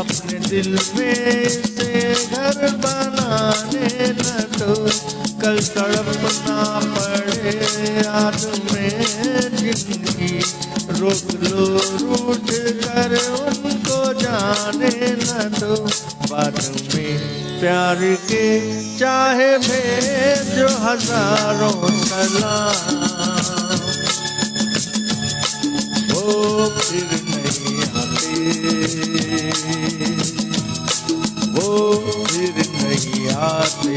अपने दिल में से घर बनाने न दो, कल तड़पना पड़े याद में जिंदगी। रोक लो रूठ कर उनको जाने न दो, बाद में प्यार के चाहे भेजो हजारों सलाम, वो फिर नहीं आते, वो फिर नहीं आते।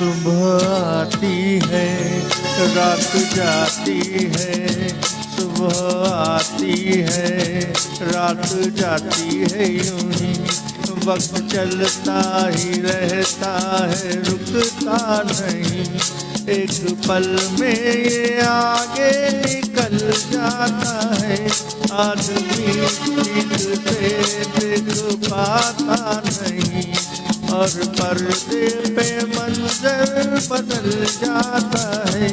सुबह आती है रात जाती है, सुबह आती है रात जाती है, यूं ही वक्त चलता ही रहता है रुकता नहीं। एक पल में ये आगे निकल जाता है, आदमी ठीक से देख पाता नहीं, और पर्दे पे मंजर बदल जाता है।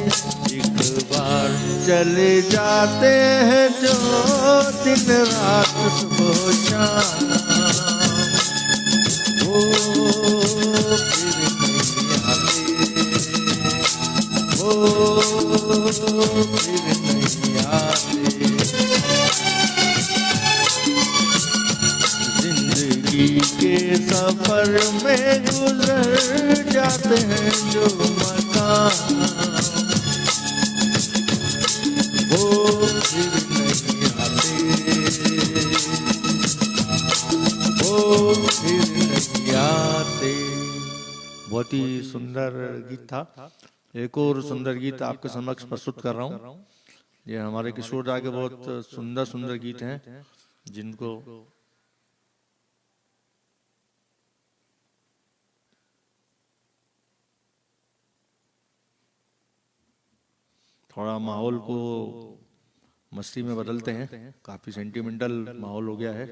एक बार चले जाते हैं जो दिन रात सुबह शाम, वो फिर नहीं आते, वो फिर नहीं आते। जिंदगी के सफर में गुजर जाते हैं जो मकान, वो फिर नहीं आते, वो फिर नहीं आते। बहुत ही सुंदर गीत था। एक और सुंदर गीत आपके समक्ष प्रस्तुत कर रहा हूँ। ये हमारे किशोर दा के बहुत सुंदर सुंदर गीत हैं जिनको थोड़ा माहौल को मस्ती में बदलते हैं, काफी सेंटिमेंटल माहौल हो गया है।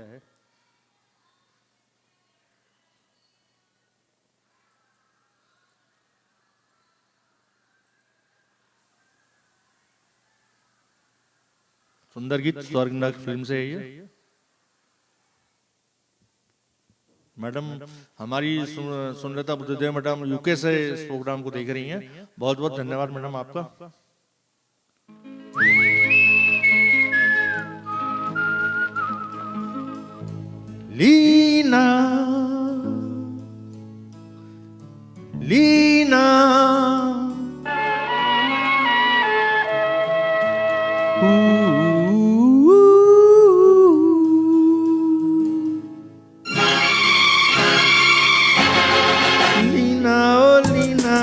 सुंदर गीत स्वर्गनाथ फिल्म से है ये। मैडम हमारी सुनलता बुद्धदेव मैडम यूके से इस प्रोग्राम को देख रही हैं, बहुत बहुत धन्यवाद मैडम आपका। लीना लीना लीना ओ लीना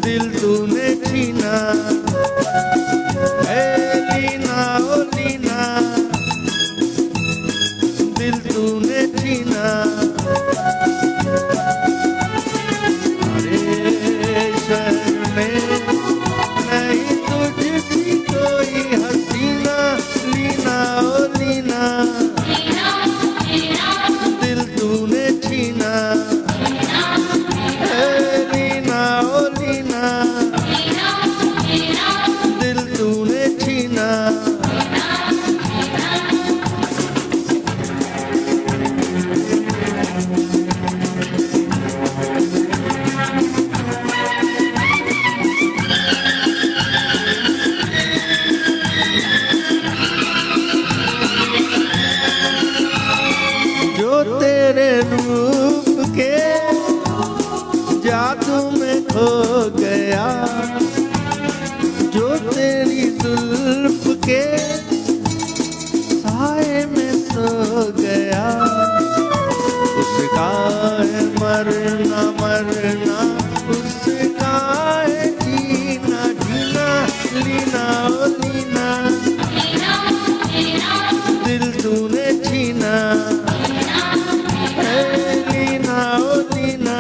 दिल तूने छीना, लीना ओ लीना दिल तूने छीना। अरे शहर में नहीं तुझ जुल्फ के साए में सो गया। उसका है मरना मरना, उसका है जीना जीना, लीना ओ लीना दिल तूने छीना, लीना ओ लीना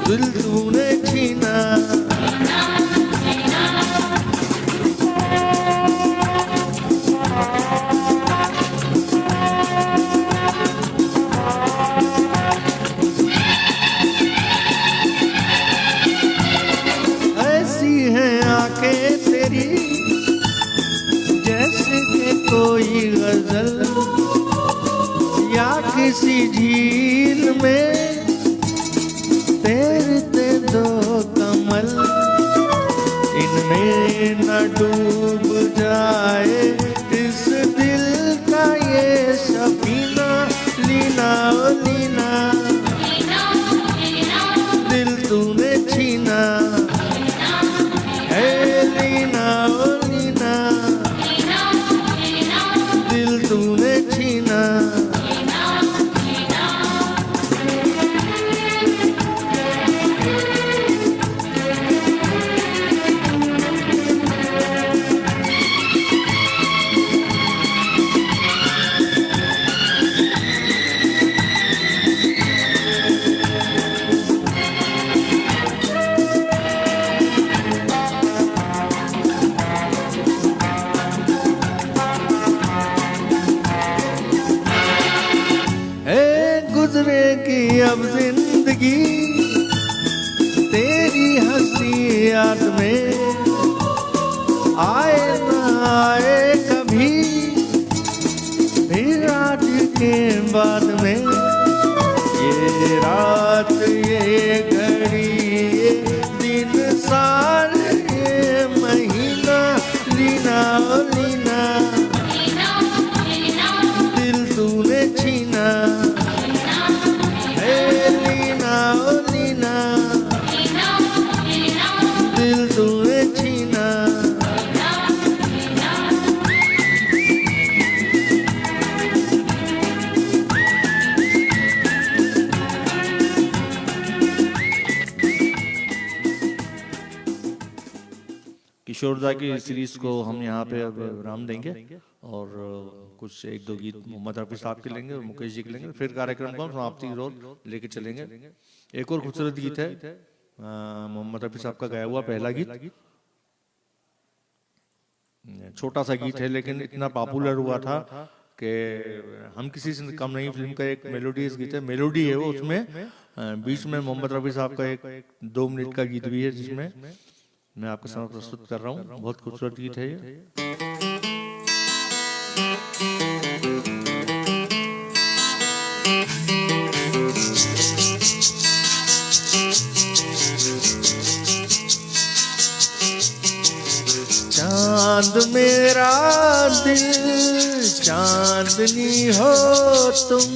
दिल तूने छीना। ऐसी है आंखें तेरी जैसे कि कोई गजल या किसी झील में तैरते दो कमल। इनमें न डूब जाए इस दिल का ये सफीना, लीना ओ लीना दिल तूने छीना, है लीना ओ लीना दिल तूने छीना। गुजरेगी अब जिंदगी तेरी हंसी याद में, आए न आए कभी फिर आज के बाद में। ये रात ये घड़ी ये दिन साल ये महीना, लीना ओ लीना दिल तूने छीना, लीना ओ लीना दिल तूने छीना। किशोरदा की सीरीज को हम यहाँ पे अब विराम देंगे और कुछ एक दो गीत मोहम्मद रफी साहब के लेंगे और मुकेश जी के लेंगे, फिर कार्यक्रम को हम समाप्ति की ओर लेके चलेंगे। एक और खूबसूरत गीत है मोहम्मद रफी साहब का गाया हुआ पहला गीत, छोटा सा गीत है लेकिन इतना पॉपुलर हुआ था कि हम किसी से कम नहीं। फिल्म का एक मेलोडियस गीत है, मेलोडी है वो, उसमें बीच में मोहम्मद रफी साहब का एक 2 मिनट का गीत भी है जिसमें मैं आपके सामने प्रस्तुत कर रहा हूँ। बहुत खूबसूरत गीत है ये। चांद मेरा दिल चांदनी हो तुम,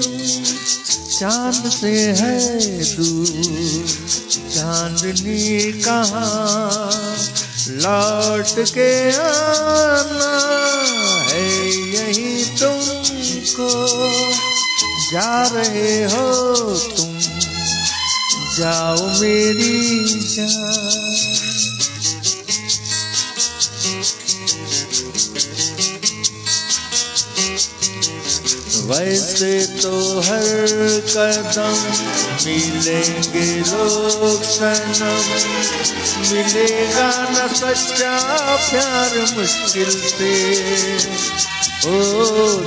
चांद से है दूर चांदनी कहाँ, लौट के आना है यही तुमको, जा रहे हो तुम जाओ मेरी जान। वैसे तो हर कदम मिलेंगे लोग सनम, मिलेगा न सच्चा प्यार मुश्किल से, ओ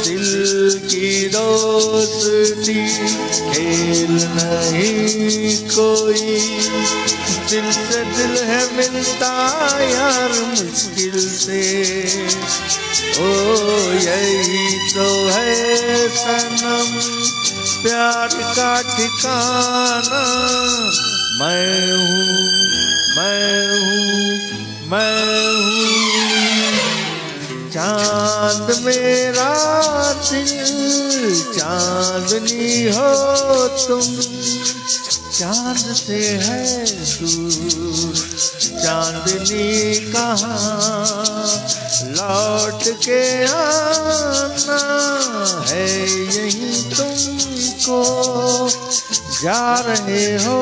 दिल की दोस्ती खेल नहीं कोई, दिल से दिल है मिलता यार मुश्किल से, ओ यही तो है सनम प्यार का ठिकाना। मैं हूँ चांद मेरा दिल चांदनी हो तुम, चांद से है दूर चांदनी कहाँ, लौट के आना है यहीं तुमको, जा रहे हो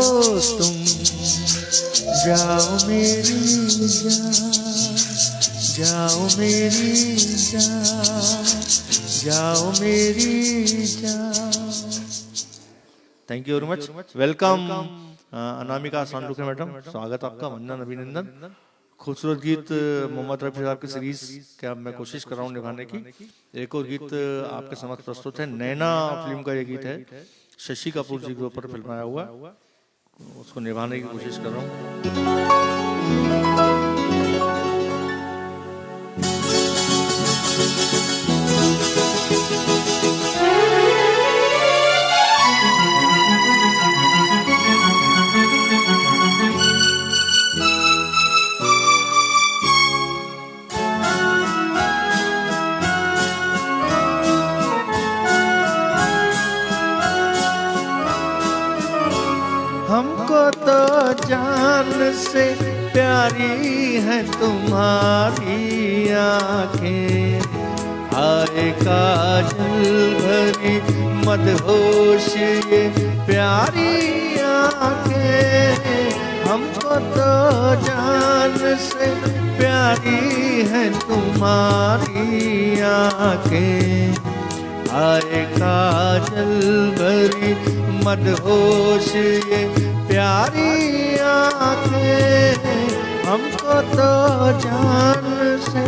तुम, जाओ मेरी जान, जाओ मेरी जान, जाओ मेरी जान। Thank you very much. Welcome Anamika Sanduke madam, स्वागत आपका, वंदन अभिनंदन। खूबसूरत गीत मोहम्मद रफी साहब की सीरीज क्या मैं कोशिश कर रहा हूँ निभाने की। एक और गीत आपके समक्ष प्रस्तुत है, नैना फिल्म का ये गीत है, शशि कपूर जी के ऊपर फिल्माया हुआ, उसको निभाने की कोशिश कर रहा हूँ। हमको तो जान से प्यारी है तुम्हारी आँखें, आए काजल भरी मदहोश ये प्यारी आँखें। हमको तो जान से प्यारी है तुम्हारी आँखें, आए काजल भरी मदहोश ये प्यारी आँखें। हमको तो जान से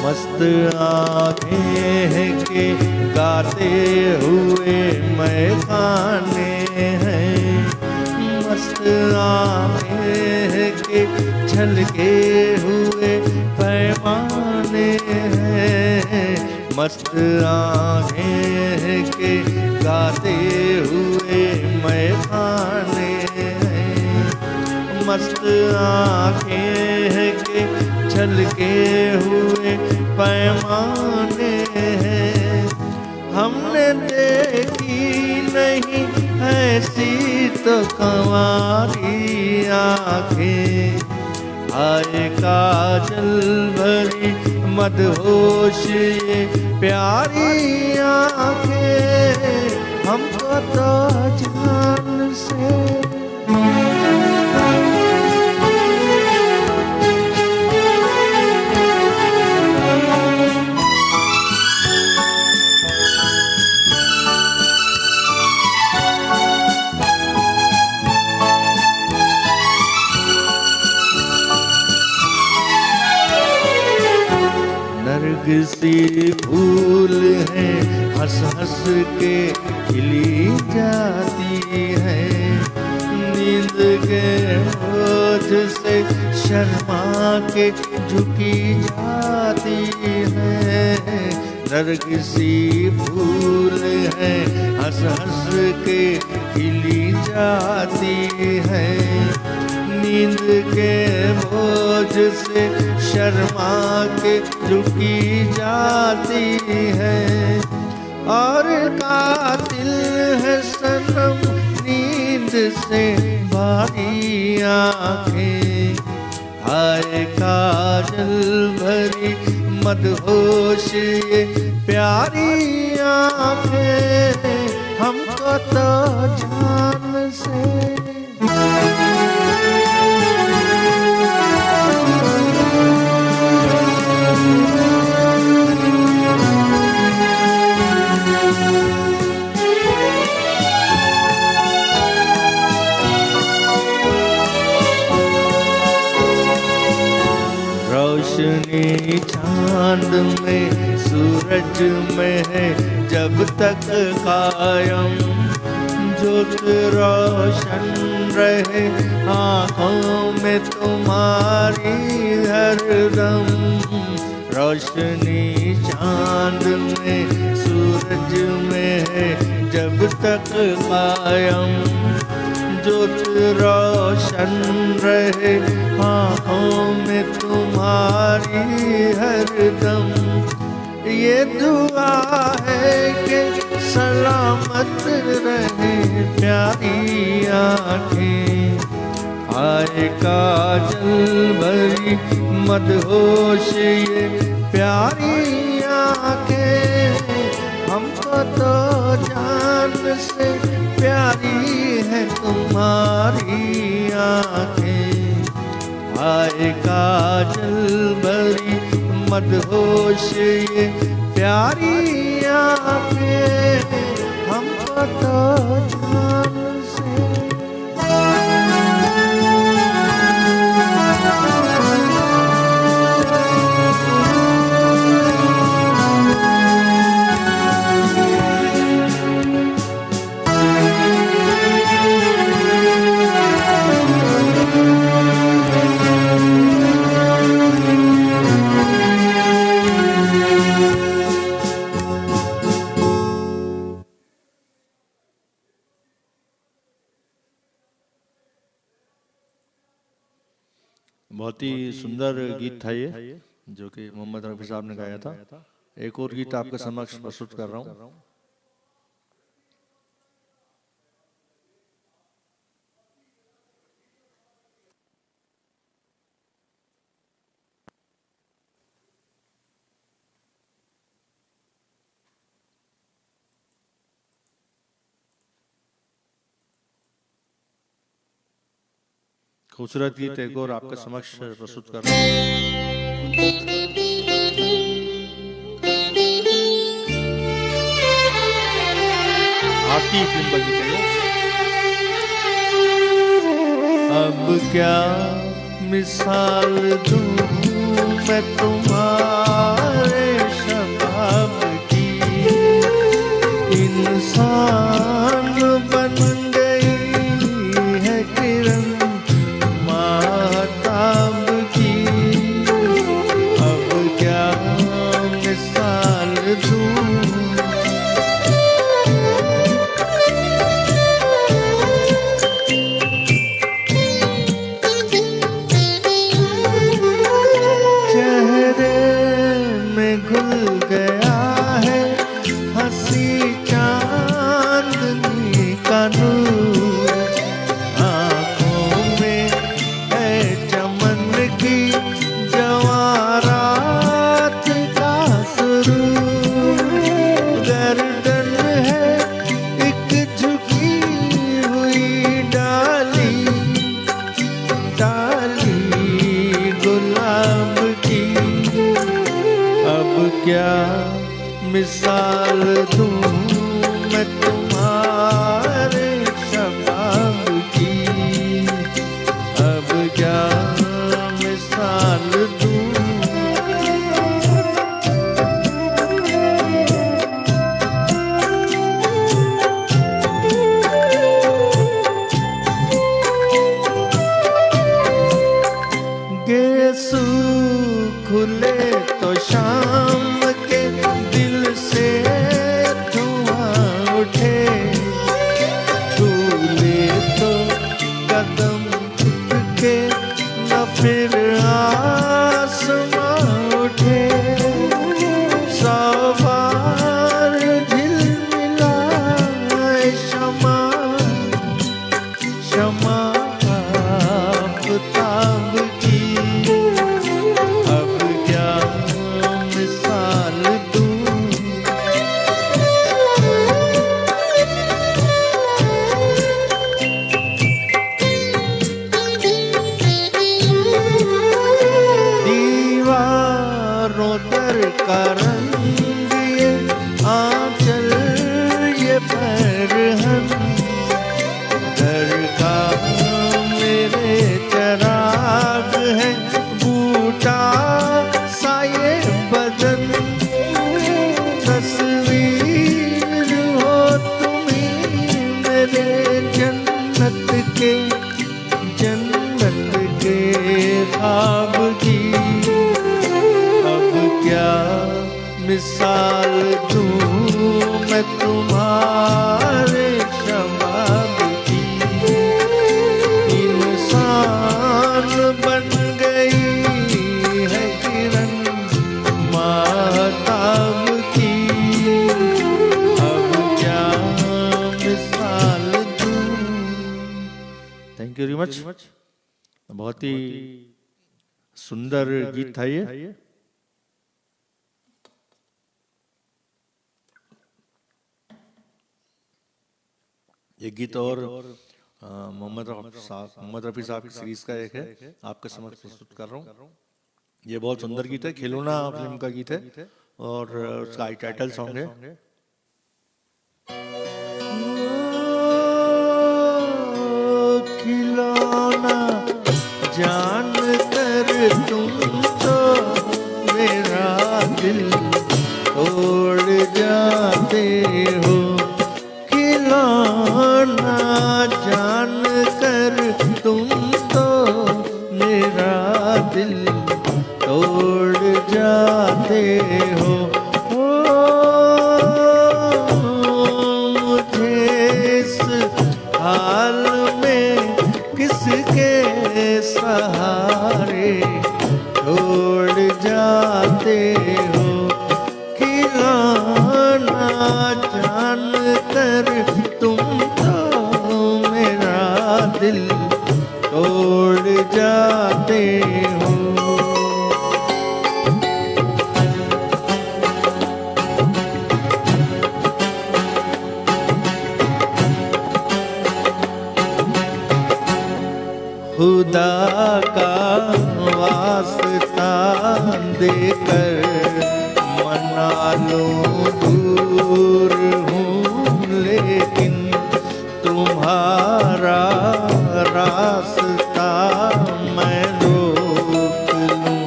मस्त आँखें के गाते हुए मैं गाने हैं, मस्त आँखें के छलके हुए पैमाने हैं, मस्त आँखें के गाते हुए मैं गाने हैं, मस्त आँखें के छलके हुए पैमाने हैं। हमने देखी नहीं ऐसी तो कंवारी आँखें, आए काजल भरी मदहोश ये प्यारी आँखें। हमको तो जान से नरगिसी फूल है, हंस हंस के खिली जाती है, नींद के बोझ से शर्मा के झुकी जाती है। नरगिसी फूल है, हंस हंस के खिली जाती है, नींद के बोझ से शर्मा के झुकी जाती है। और कातिल है सनम नींद से भारी आँखें, आए काजल भरी मदहोश ये प्यारी आँखें। हमको तो जान से रोशनी चांद में सूरज में है जब तक कायम, ज्योत रोशन रहे आँखों में तुम्हारी हरदम, रोशनी चांद में सूरज में है जब तक कायम, ज्योत रोशन रहे आँखों में तुम्हारी हरदम। ये दुआ है कि सलामत रहे प्यारी आँखें, आए काजल भरी मदहोश ये प्यारी आँखें, हमको तो जान से प्यारी है तुम्हारी आँखें। आए काजल भरी मदहोश ये प्यारी आँखें, हमको तो जान से। बहुत ही सुंदर गीत था ये, जो कि मोहम्मद रफी साहब ने गाया था। एक और गीत आपके समक्ष प्रस्तुत कर रहा हूँ। खूबसूरत गीत एक और आपके समक्ष प्रस्तुत कर रहा हूँ। आरती फिल्म का गीत है। अब क्या मिसाल दूं मैं तुम्हारे शबाब की, इंसान बन गई है किरण माहताब की। अब क्या मिसाल दूं मिसाल दूं मैं तुम्हारे शबाब की। अब क्या मिसाल दूं गेसू खुले तो शाम फिर आसमां उठे। सवार झिलमिलाए शमा शमा आफताब की। अब क्या मिसाल दूं का रंग ये आंचल ये बरहन, घर का मेरे चराग है बूटा सा ये बदन। तस्वीर हो तुम्ही मेरे जन्नत के ख्वाब की अब क्या मिसाल दूं मैं तुम्हारे शबाब की। इंसान बन गई है किरण महताब की अब क्या मिसाल दूं। Thank you very much. बहुत ही सुंदर गीत था ये। ये गीत और मोहम्मद रफ़ी साहब की सीरीज का एक है, आपके समक्ष प्रस्तुत कर रहा हूँ। ये बहुत सुंदर गीत है, खिलौना फिल्म का गीत है और उसका टाइटल सॉन्ग है। खिलौना जान कर तुम तो मेरा दिल तोड़ जाते हो। खिलौना जान कर तुम तो मेरा दिल तोड़ जाते हो। मुझे इस हाल में किसके सहारे छोड़ जाते हो। खिलौना जान कर तुम तो मेरा दिल तोड़ जाते हो। खुदा का वास्ता देकर मना लूं दूर हूँ लेकिन तुम्हारा रास्ता मैं रोक लूं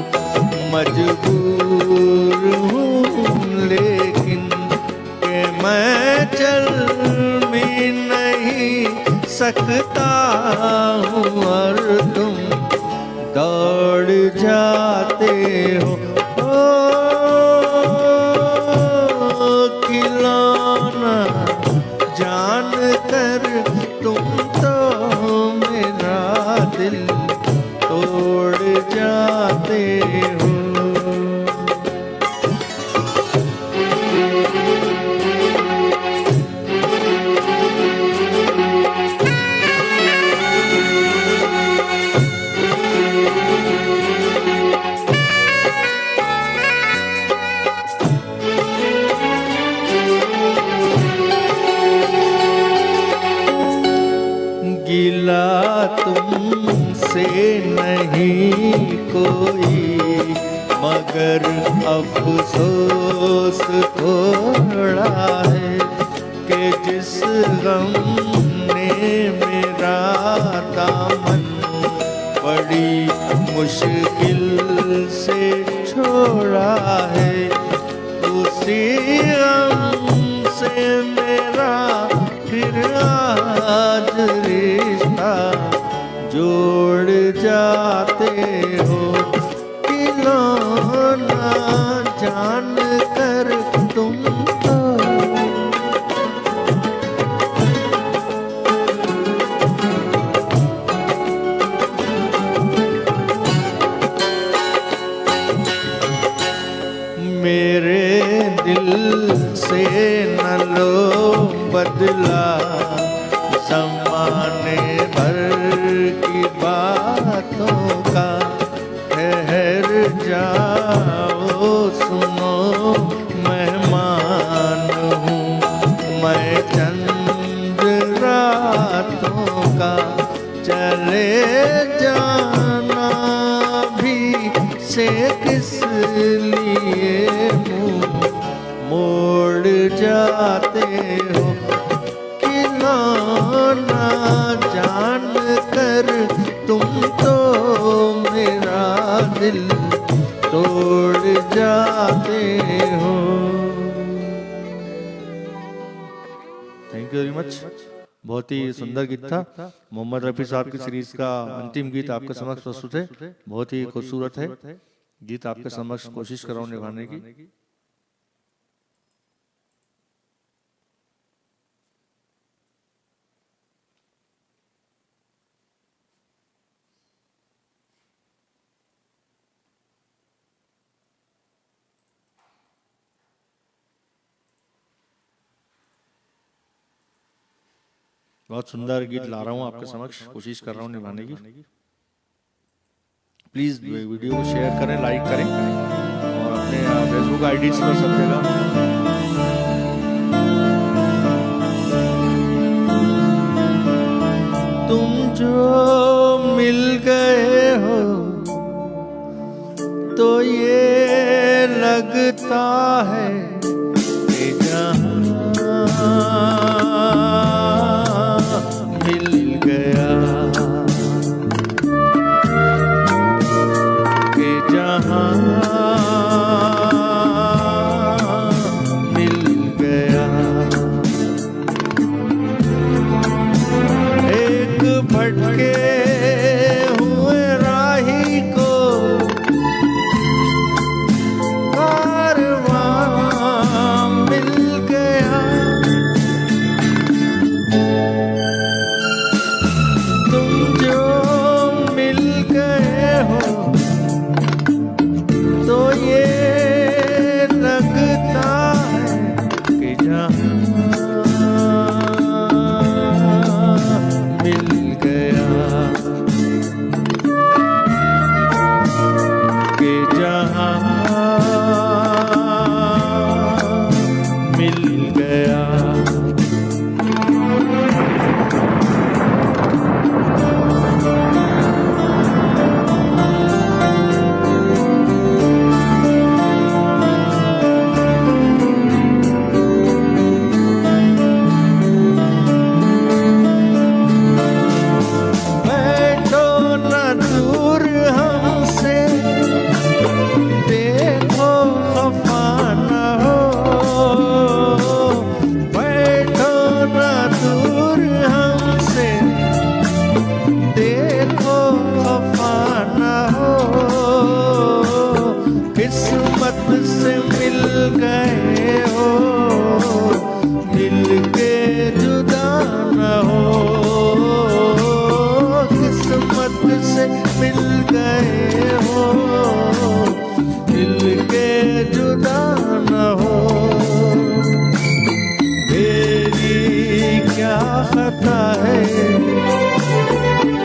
मजबूर हूँ लेकिन कि मैं चल भी नहीं सकता हूँ और तुम दौड़ जाते हो। खिलौना जान कर तुम तो मेरा दिल तोड़ जाते हो। गिला तुमसे नहीं कोई मगर अफसोस थोड़ा है कि जिस गम ने मेरा दामन बड़ी मुश्किल से छोड़ा है उसी गम से मेरा फिर आज रिश्ता जोड़ जाते हो। खिलौना जान कर तुम तो मेरे दिल से न लो बदला ज़माने भर की बातों का। ठहर जाओ सुनो मेहमान हूँ मैं चंद रातों का। चले जाना भी से किस लिए मुँह मोड़ जाते हो। खिलौना जान कर तुम तो मेरा दिल तोड़ जाते हो। Thank you very much. बहुत ही सुंदर गीत था। मोहम्मद रफ़ी साहब की सीरीज का अंतिम गीत आपके समक्ष प्रस्तुत है। बहुत ही खूबसूरत है गीत, आपके समक्ष कोशिश कर रहा हूँ निभाने की। बहुत सुंदर गीत ला रहा हूँ आपके समक्ष, कोशिश कर रहा हूँ निभाने की। प्लीज वीडियो को शेयर करें, लाइक करें और अपने फेसबुक आईडीज पर सब जगह। तुम जो मिल गए हो तो ये लगता है कि जहां मिल गया, कि जहां मिल गया। एक भटके हुए राही को कारवां मिल गया। तुम जो मिल गए हो तो ये लगता है कि जहां मिल गया, कि जहां मिल गया। बैठो न दूर हमसे, देखो खफा न हो। बैठो न दूर हमसे, देखो खफा न हो। किस्मत से मिल गए हो, मिल के जुदा न हो। किस्मत से मिल गए हो, मिल के जुदा न हो। मेरी क्या खता है,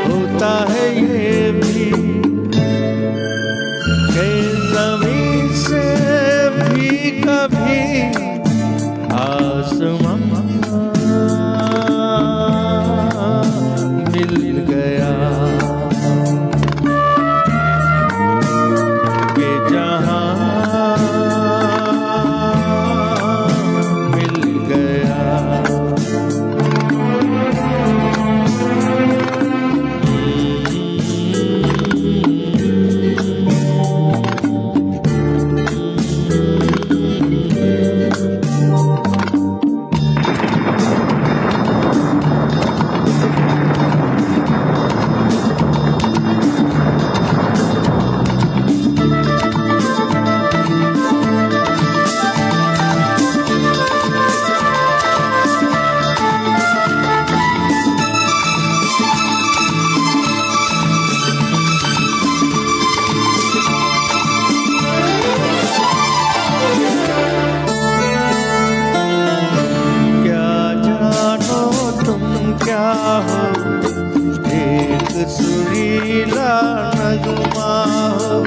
होता है ये भी कि ज़मीन से भी कभी आसमां मिल गया। कि जहां मिल गया। क्या जानो तुम क्या हो, एक सुरीला नगमा हो।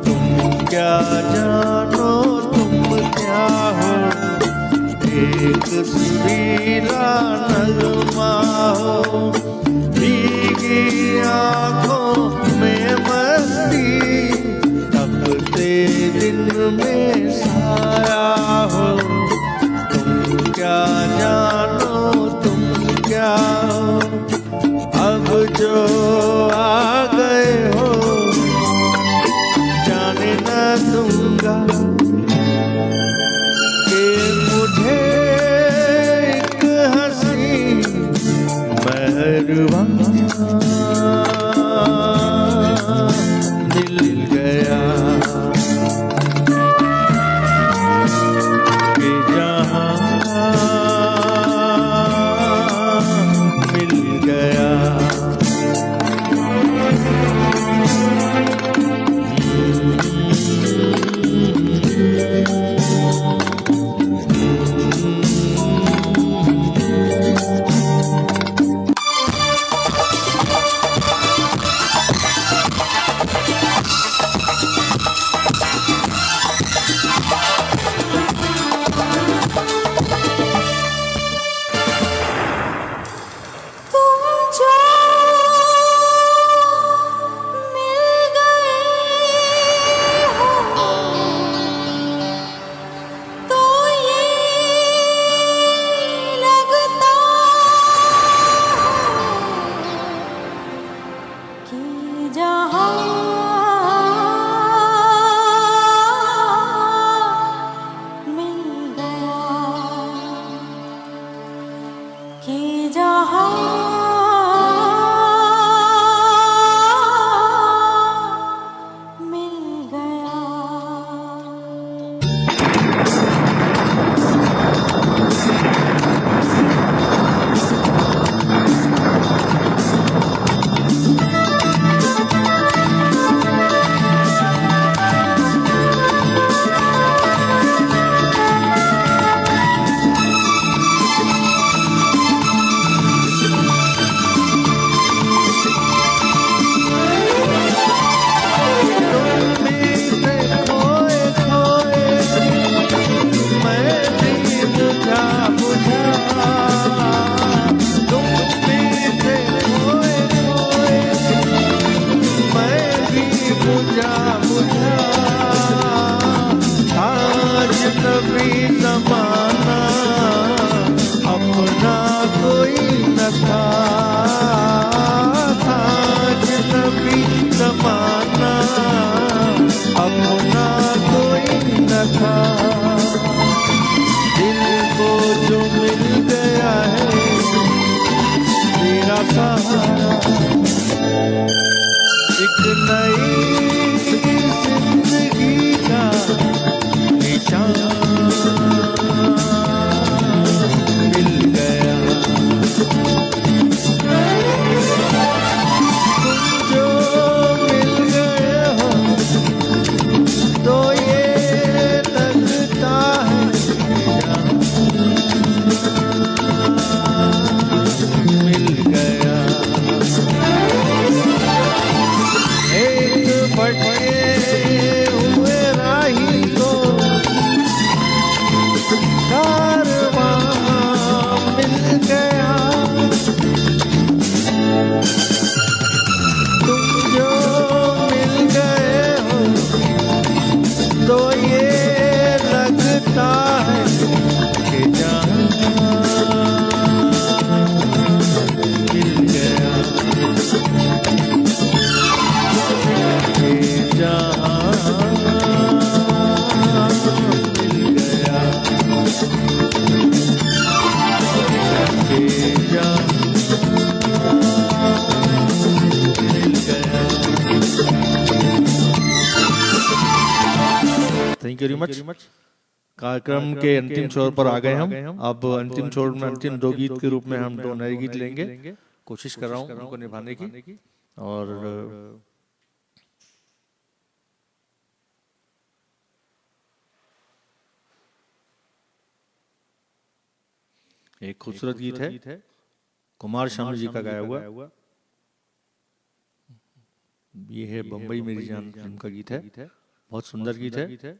तुम क्या जानो तुम क्या हो, एक सुरीला नगमा हो। भीगी आँखों में मस्ती, तपते दिन में साया हो। तुम क्या जानो तुम क्या हो, अब जो आ गए हो जाने न दूंगा। कि मुझे एक हंसी कि जहाँ मिल गया, कि जहाँ मिल गया। ज़माना अपना कोई न था, अजनबी ज़माना अपना कोई न था। दिल को जो मिल गया है तेरा सहारा, एक नई जिंदगी का निशान मिल गया। तुम जो मिल गए हो तो ये लगता है मिल गया। एक भटके हुए राही को कारवां मिल गया। तुम जो मिल गए हो तो ये लगता है कि जहाँ मिल गया, कि जहाँ मिल गया, कि जहाँ मिल गया। Thank you very much. कार्यक्रम के अंतिम छोर पर आ गए हम। अब अंतिम छोर में अंतिम दो गीत के रूप में हम दो नए गीत लेंगे। कोशिश कर रहा हूँ उनको निभाने की। और एक खूबसूरत गीत है कुमार शानू जी का गाया हुआ। ये है बम्बई मेरी जान फिल्म का गीत है। बहुत सुंदर गीत है।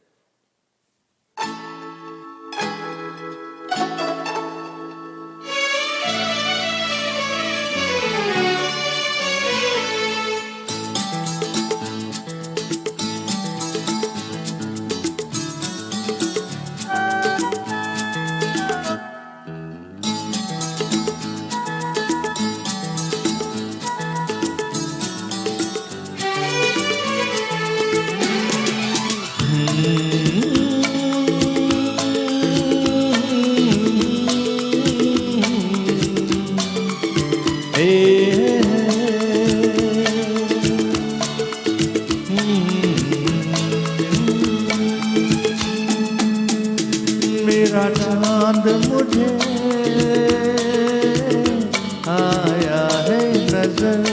मेरा चांद मुझे आया है नजर,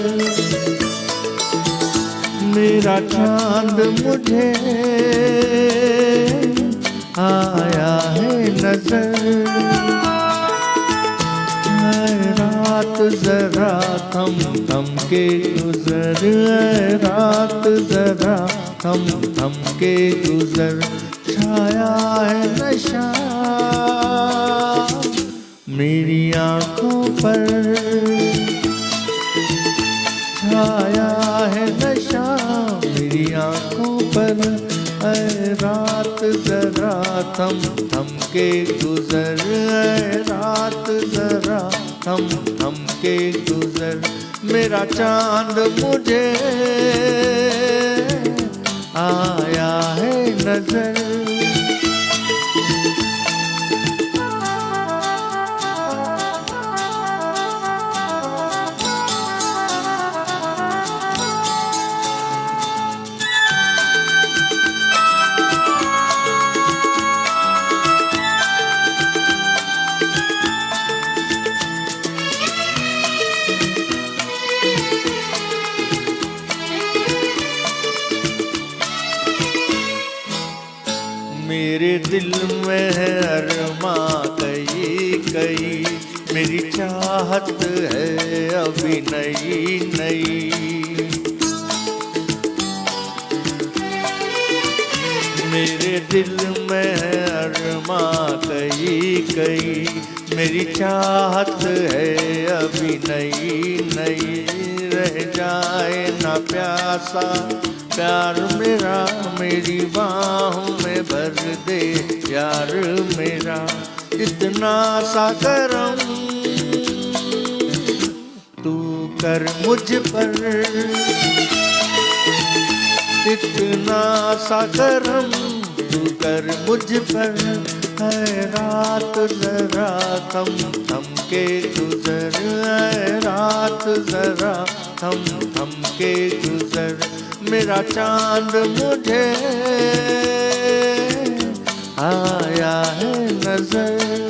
मेरा चांद मुझे आया है नजर। रात जरा थम थम के गुजर, रात जरा थम थम के गुजर। छाया है नशा मेरी आँखों पर, छाया है नशा मेरी आँखों पर। रात जरा थम थम के गुजर, रात जरा थम थम के गुजर। मेरा चांद मुझे आया है नजर। मेरे दिल में है अरमां कई कई, मेरी चाहत है अभी नई नई। मेरे दिल में है अरमां कई कई, मेरी चाहत है अभी नई नई। रह जाए ना प्यासा प्यार मेरा, मेरी बाहों में भर दे यार मेरा। इतना सा करम तू कर मुझ पर, इतना सा करम तू कर मुझ पर। है रात जरा थम थम के गुजर, है रात जरा थम थम के गुजर। मेरा चांद मुझे आया है नजर।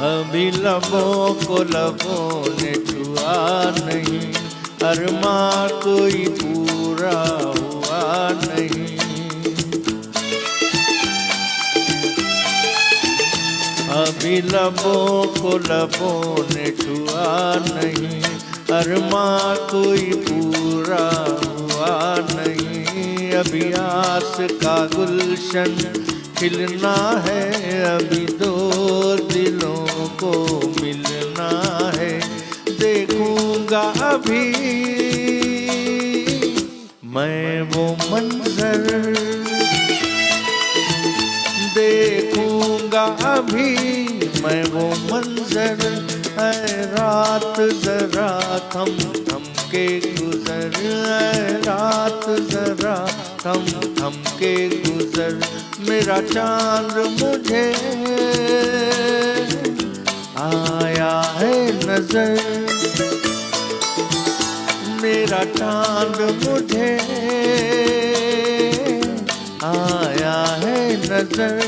अभी लबों को लबों ने छुआ नहीं, अरमां कोई पूरा हुआ नहीं। अभी लबों को लबों ने छुआ नहीं, अरमां कोई पूरा हुआ नहीं। अभी आस का गुलशन खिलना है, अभी दो दिलों को मिलना है। देखूंगा अभी मैं वो मंजर, देखूंगा अभी मैं वो मंजर। है रात जरा थम थम के गुजर, है रात जरा थम थम के गुजर। मेरा चांद मुझे आया है नजर, मेरा चांद मुझे आया है नजर।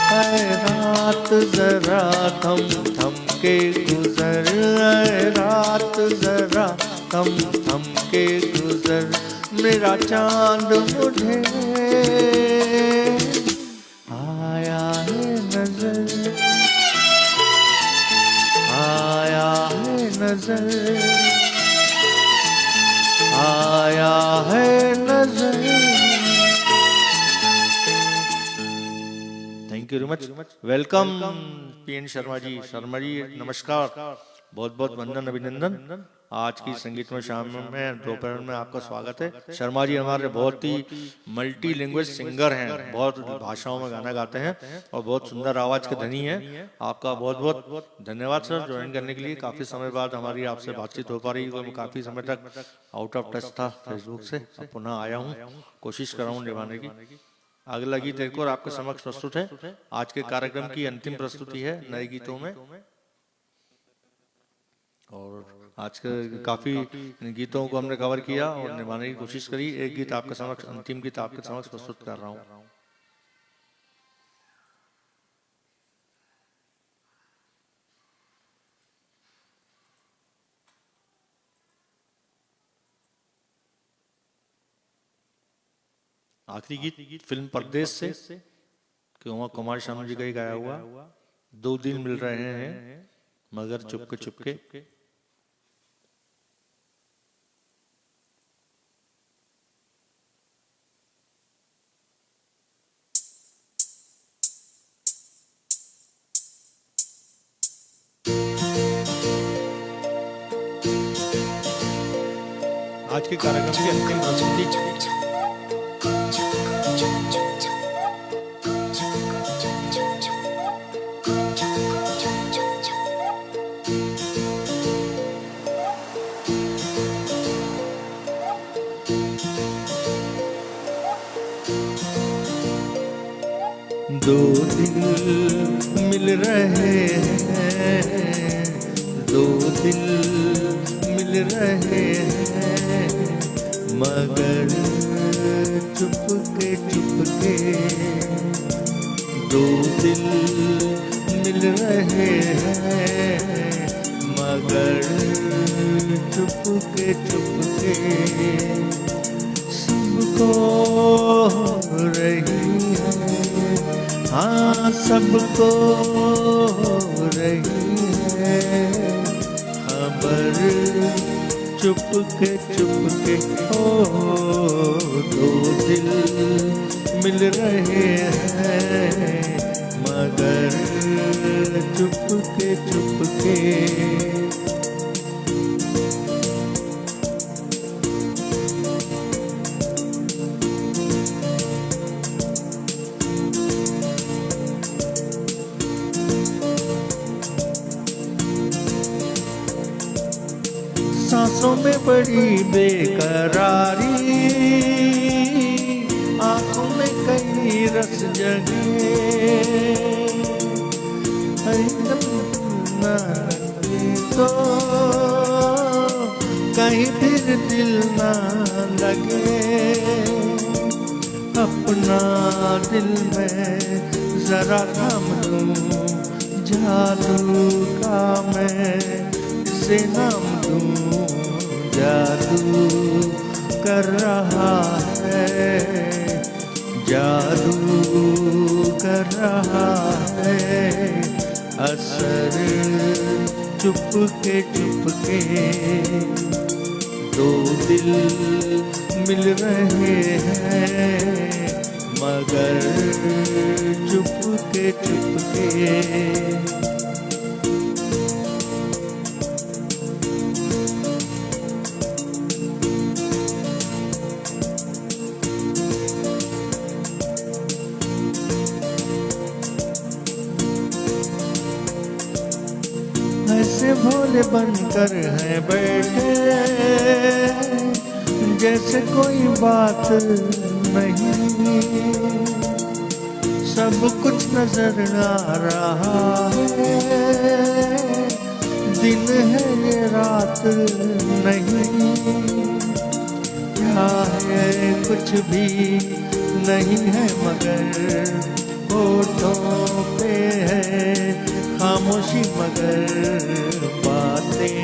है रात जरा थम थम के गुजर, है रात जरा थम थम के गुजर। मेरा चांद मुझे आया है नजर, आया है नजर, आया है नजर। Thank you very much. Welcome PN Sharma ji. Sharma ji नमस्कार, बहुत बहुत वंदन अभिनंदन। आज की संगीतमय शाम में दोपहर में आपका स्वागत है। शर्मा जी हमारे बहुत ही मल्टी लैंग्वेज सिंगर हैं, बहुत भाषाओं में गाना गाते हैं और बहुत सुंदर आवाज के धनी हैं। आपका बहुत बहुत धन्यवाद सर ज्वाइन करने के लिए। काफ़ी समय बाद हमारी आपसे बातचीत हो पा रही है, काफ़ी समय तक आउट ऑफ टच था फेसबुक से, अब पुनः आया हूँ, कोशिश कर रहा हूँ निभाने की। अगला गीत एक और आपके समक्ष प्रस्तुत है। आज के कार्यक्रम की अंतिम प्रस्तुति है नए गीतों में, और आज के काफ़ी गीतों को हमने कवर किया और निभाने की कोशिश करी। एक गीत आपके समक्ष, अंतिम गीत आपके समक्ष प्रस्तुत कर रहा हूँ। आखिरी गीत फिल्म परदेश से कुमार शानू जी का ही गाया हुआ, दो दिल मिल रहे हैं मगर चुपके चुपके। आज के कार्यक्रम की अंतिम प्रस्तुति दो दिल मिल रहे हैं, दो दिल मिल रहे हैं मगर चुपके चुपके। दो दिल मिल रहे हैं मगर चुपके चुपके। सबको हो रही है, हाँ सबको हो रही है खबर चुपके चुपके। हो दो दिल मिल रहे हैं मगर चुपके चुपके। सांसों में बड़ी बेकरारी, आंखों में कई रस जगे। तो कहीं फिर दिल ना लगे। अपना दिल में जरा थाम दूं, जादू का मैं इसे नाम दूं। जादू कर रहा है, जादू कर रहा है असर चुपके चुपके। दो दिल मिल रहे हैं मगर चुपके चुपके। ऐसे भोले बनकर हैं बैठे जैसे कोई बात नहीं। सब कुछ नजर आ रहा है, दिन है ये रात नहीं। क्या है कुछ भी नहीं है मगर होठों पे है खामोशी मगर बातें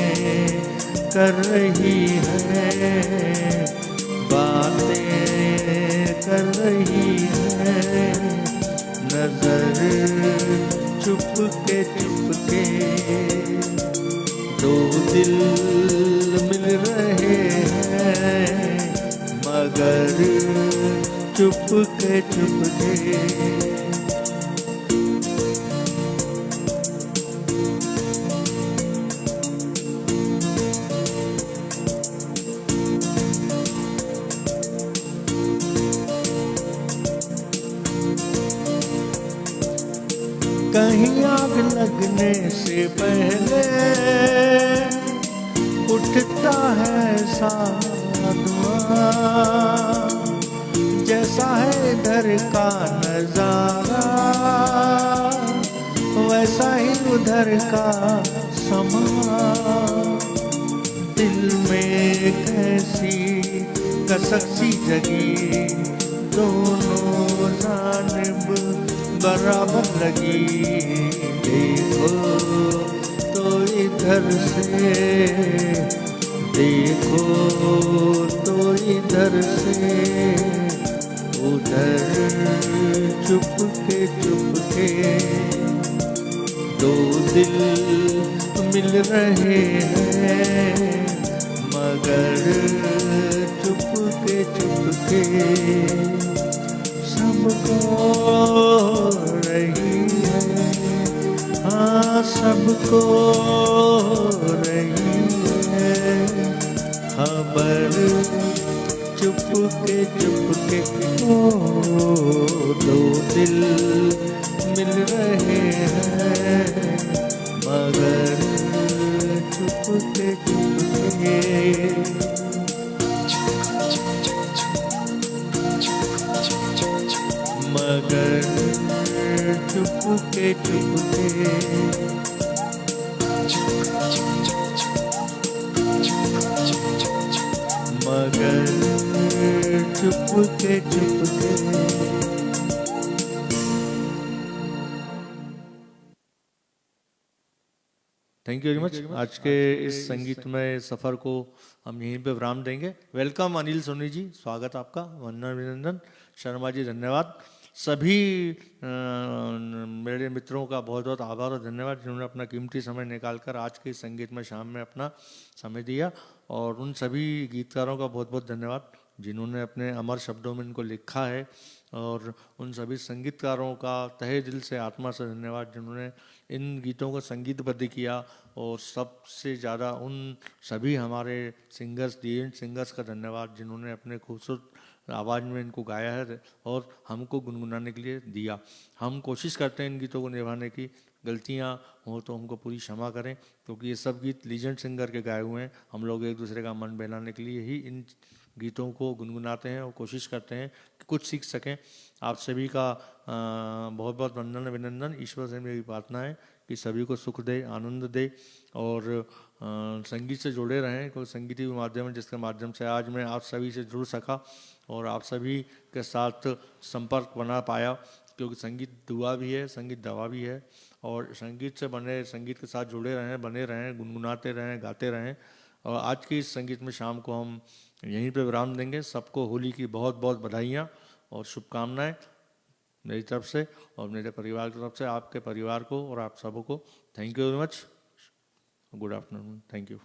कर रही है, बातें कर रही है नजर चुपके चुपके। दो दिल मिल रहे हैं मगर चुपके चुपके। कहीं आग लगने से पहले उठता है धुआं, जैसा है इधर का नजारा वैसा ही उधर का समा। दिल में कैसी कसक सी जगी, दोनों जानिब बराबर लगी। देखो तो इधर से, देखो तो इधर से उधर चुपके दो दिल मिल रहे हैं, मगर चुपके सबको रही है, हाँ सबको रही है खबर। चुपके ओ दो दिल मिल रहे हैं, मगर चुपके मगर चुपके मगर चुपके थैंक यू वेरी मच। आज के इस संगीतमय सफर को हम यहीं पे विराम देंगे। वेलकम अनिल सोनी जी, स्वागत आपका। वंदन अभिनंदन। शर्मा जी धन्यवाद। सभी मेरे मित्रों का बहुत बहुत आभार और धन्यवाद जिन्होंने अपना कीमती समय निकालकर आज के संगीतमय शाम में अपना समय दिया, और उन सभी गीतकारों का बहुत बहुत धन्यवाद जिन्होंने अपने अमर शब्दों में इनको लिखा है, और उन सभी संगीतकारों का तहे दिल से आत्मा से धन्यवाद जिन्होंने इन गीतों को संगीतबद्ध किया, और सबसे ज़्यादा उन सभी हमारे सिंगर्स, लीजेंड सिंगर्स का धन्यवाद जिन्होंने अपने खूबसूरत आवाज़ में इनको गाया है और हमको गुनगुनाने के लिए दिया। हम कोशिश करते हैं इन गीतों को निभाने की, गलतियाँ हो तो हमको पूरी क्षमा करें, क्योंकि ये सब गीत लीजेंड सिंगर के गाए हुए हैं। हम लोग एक दूसरे का मन बहलाने के लिए ही इन गीतों को गुनगुनाते हैं और कोशिश करते हैं कि कुछ सीख सकें। आप सभी का बहुत बहुत वंदन अभिनंदन। ईश्वर से मेरी प्रार्थना है कि सभी को सुख दे, आनंद दे, और संगीत से जुड़े रहें। कोई संगीतीय माध्यम है जिसके माध्यम से आज मैं आप सभी से जुड़ सका और आप सभी के साथ संपर्क बना पाया, क्योंकि संगीत दुआ भी है, संगीत दवा भी है, और संगीत से बने, संगीत के साथ जुड़े रहें, बने रहें, गुनगुनाते रहें, गाते रहें। और आज की इस संगीत में शाम को हम यहीं पे विराम देंगे। सबको होली की बहुत बहुत बधाइयाँ और शुभकामनाएं मेरी तरफ से और मेरे परिवार की तरफ से, आपके परिवार को और आप सबको thank you very much. Good afternoon. Thank you.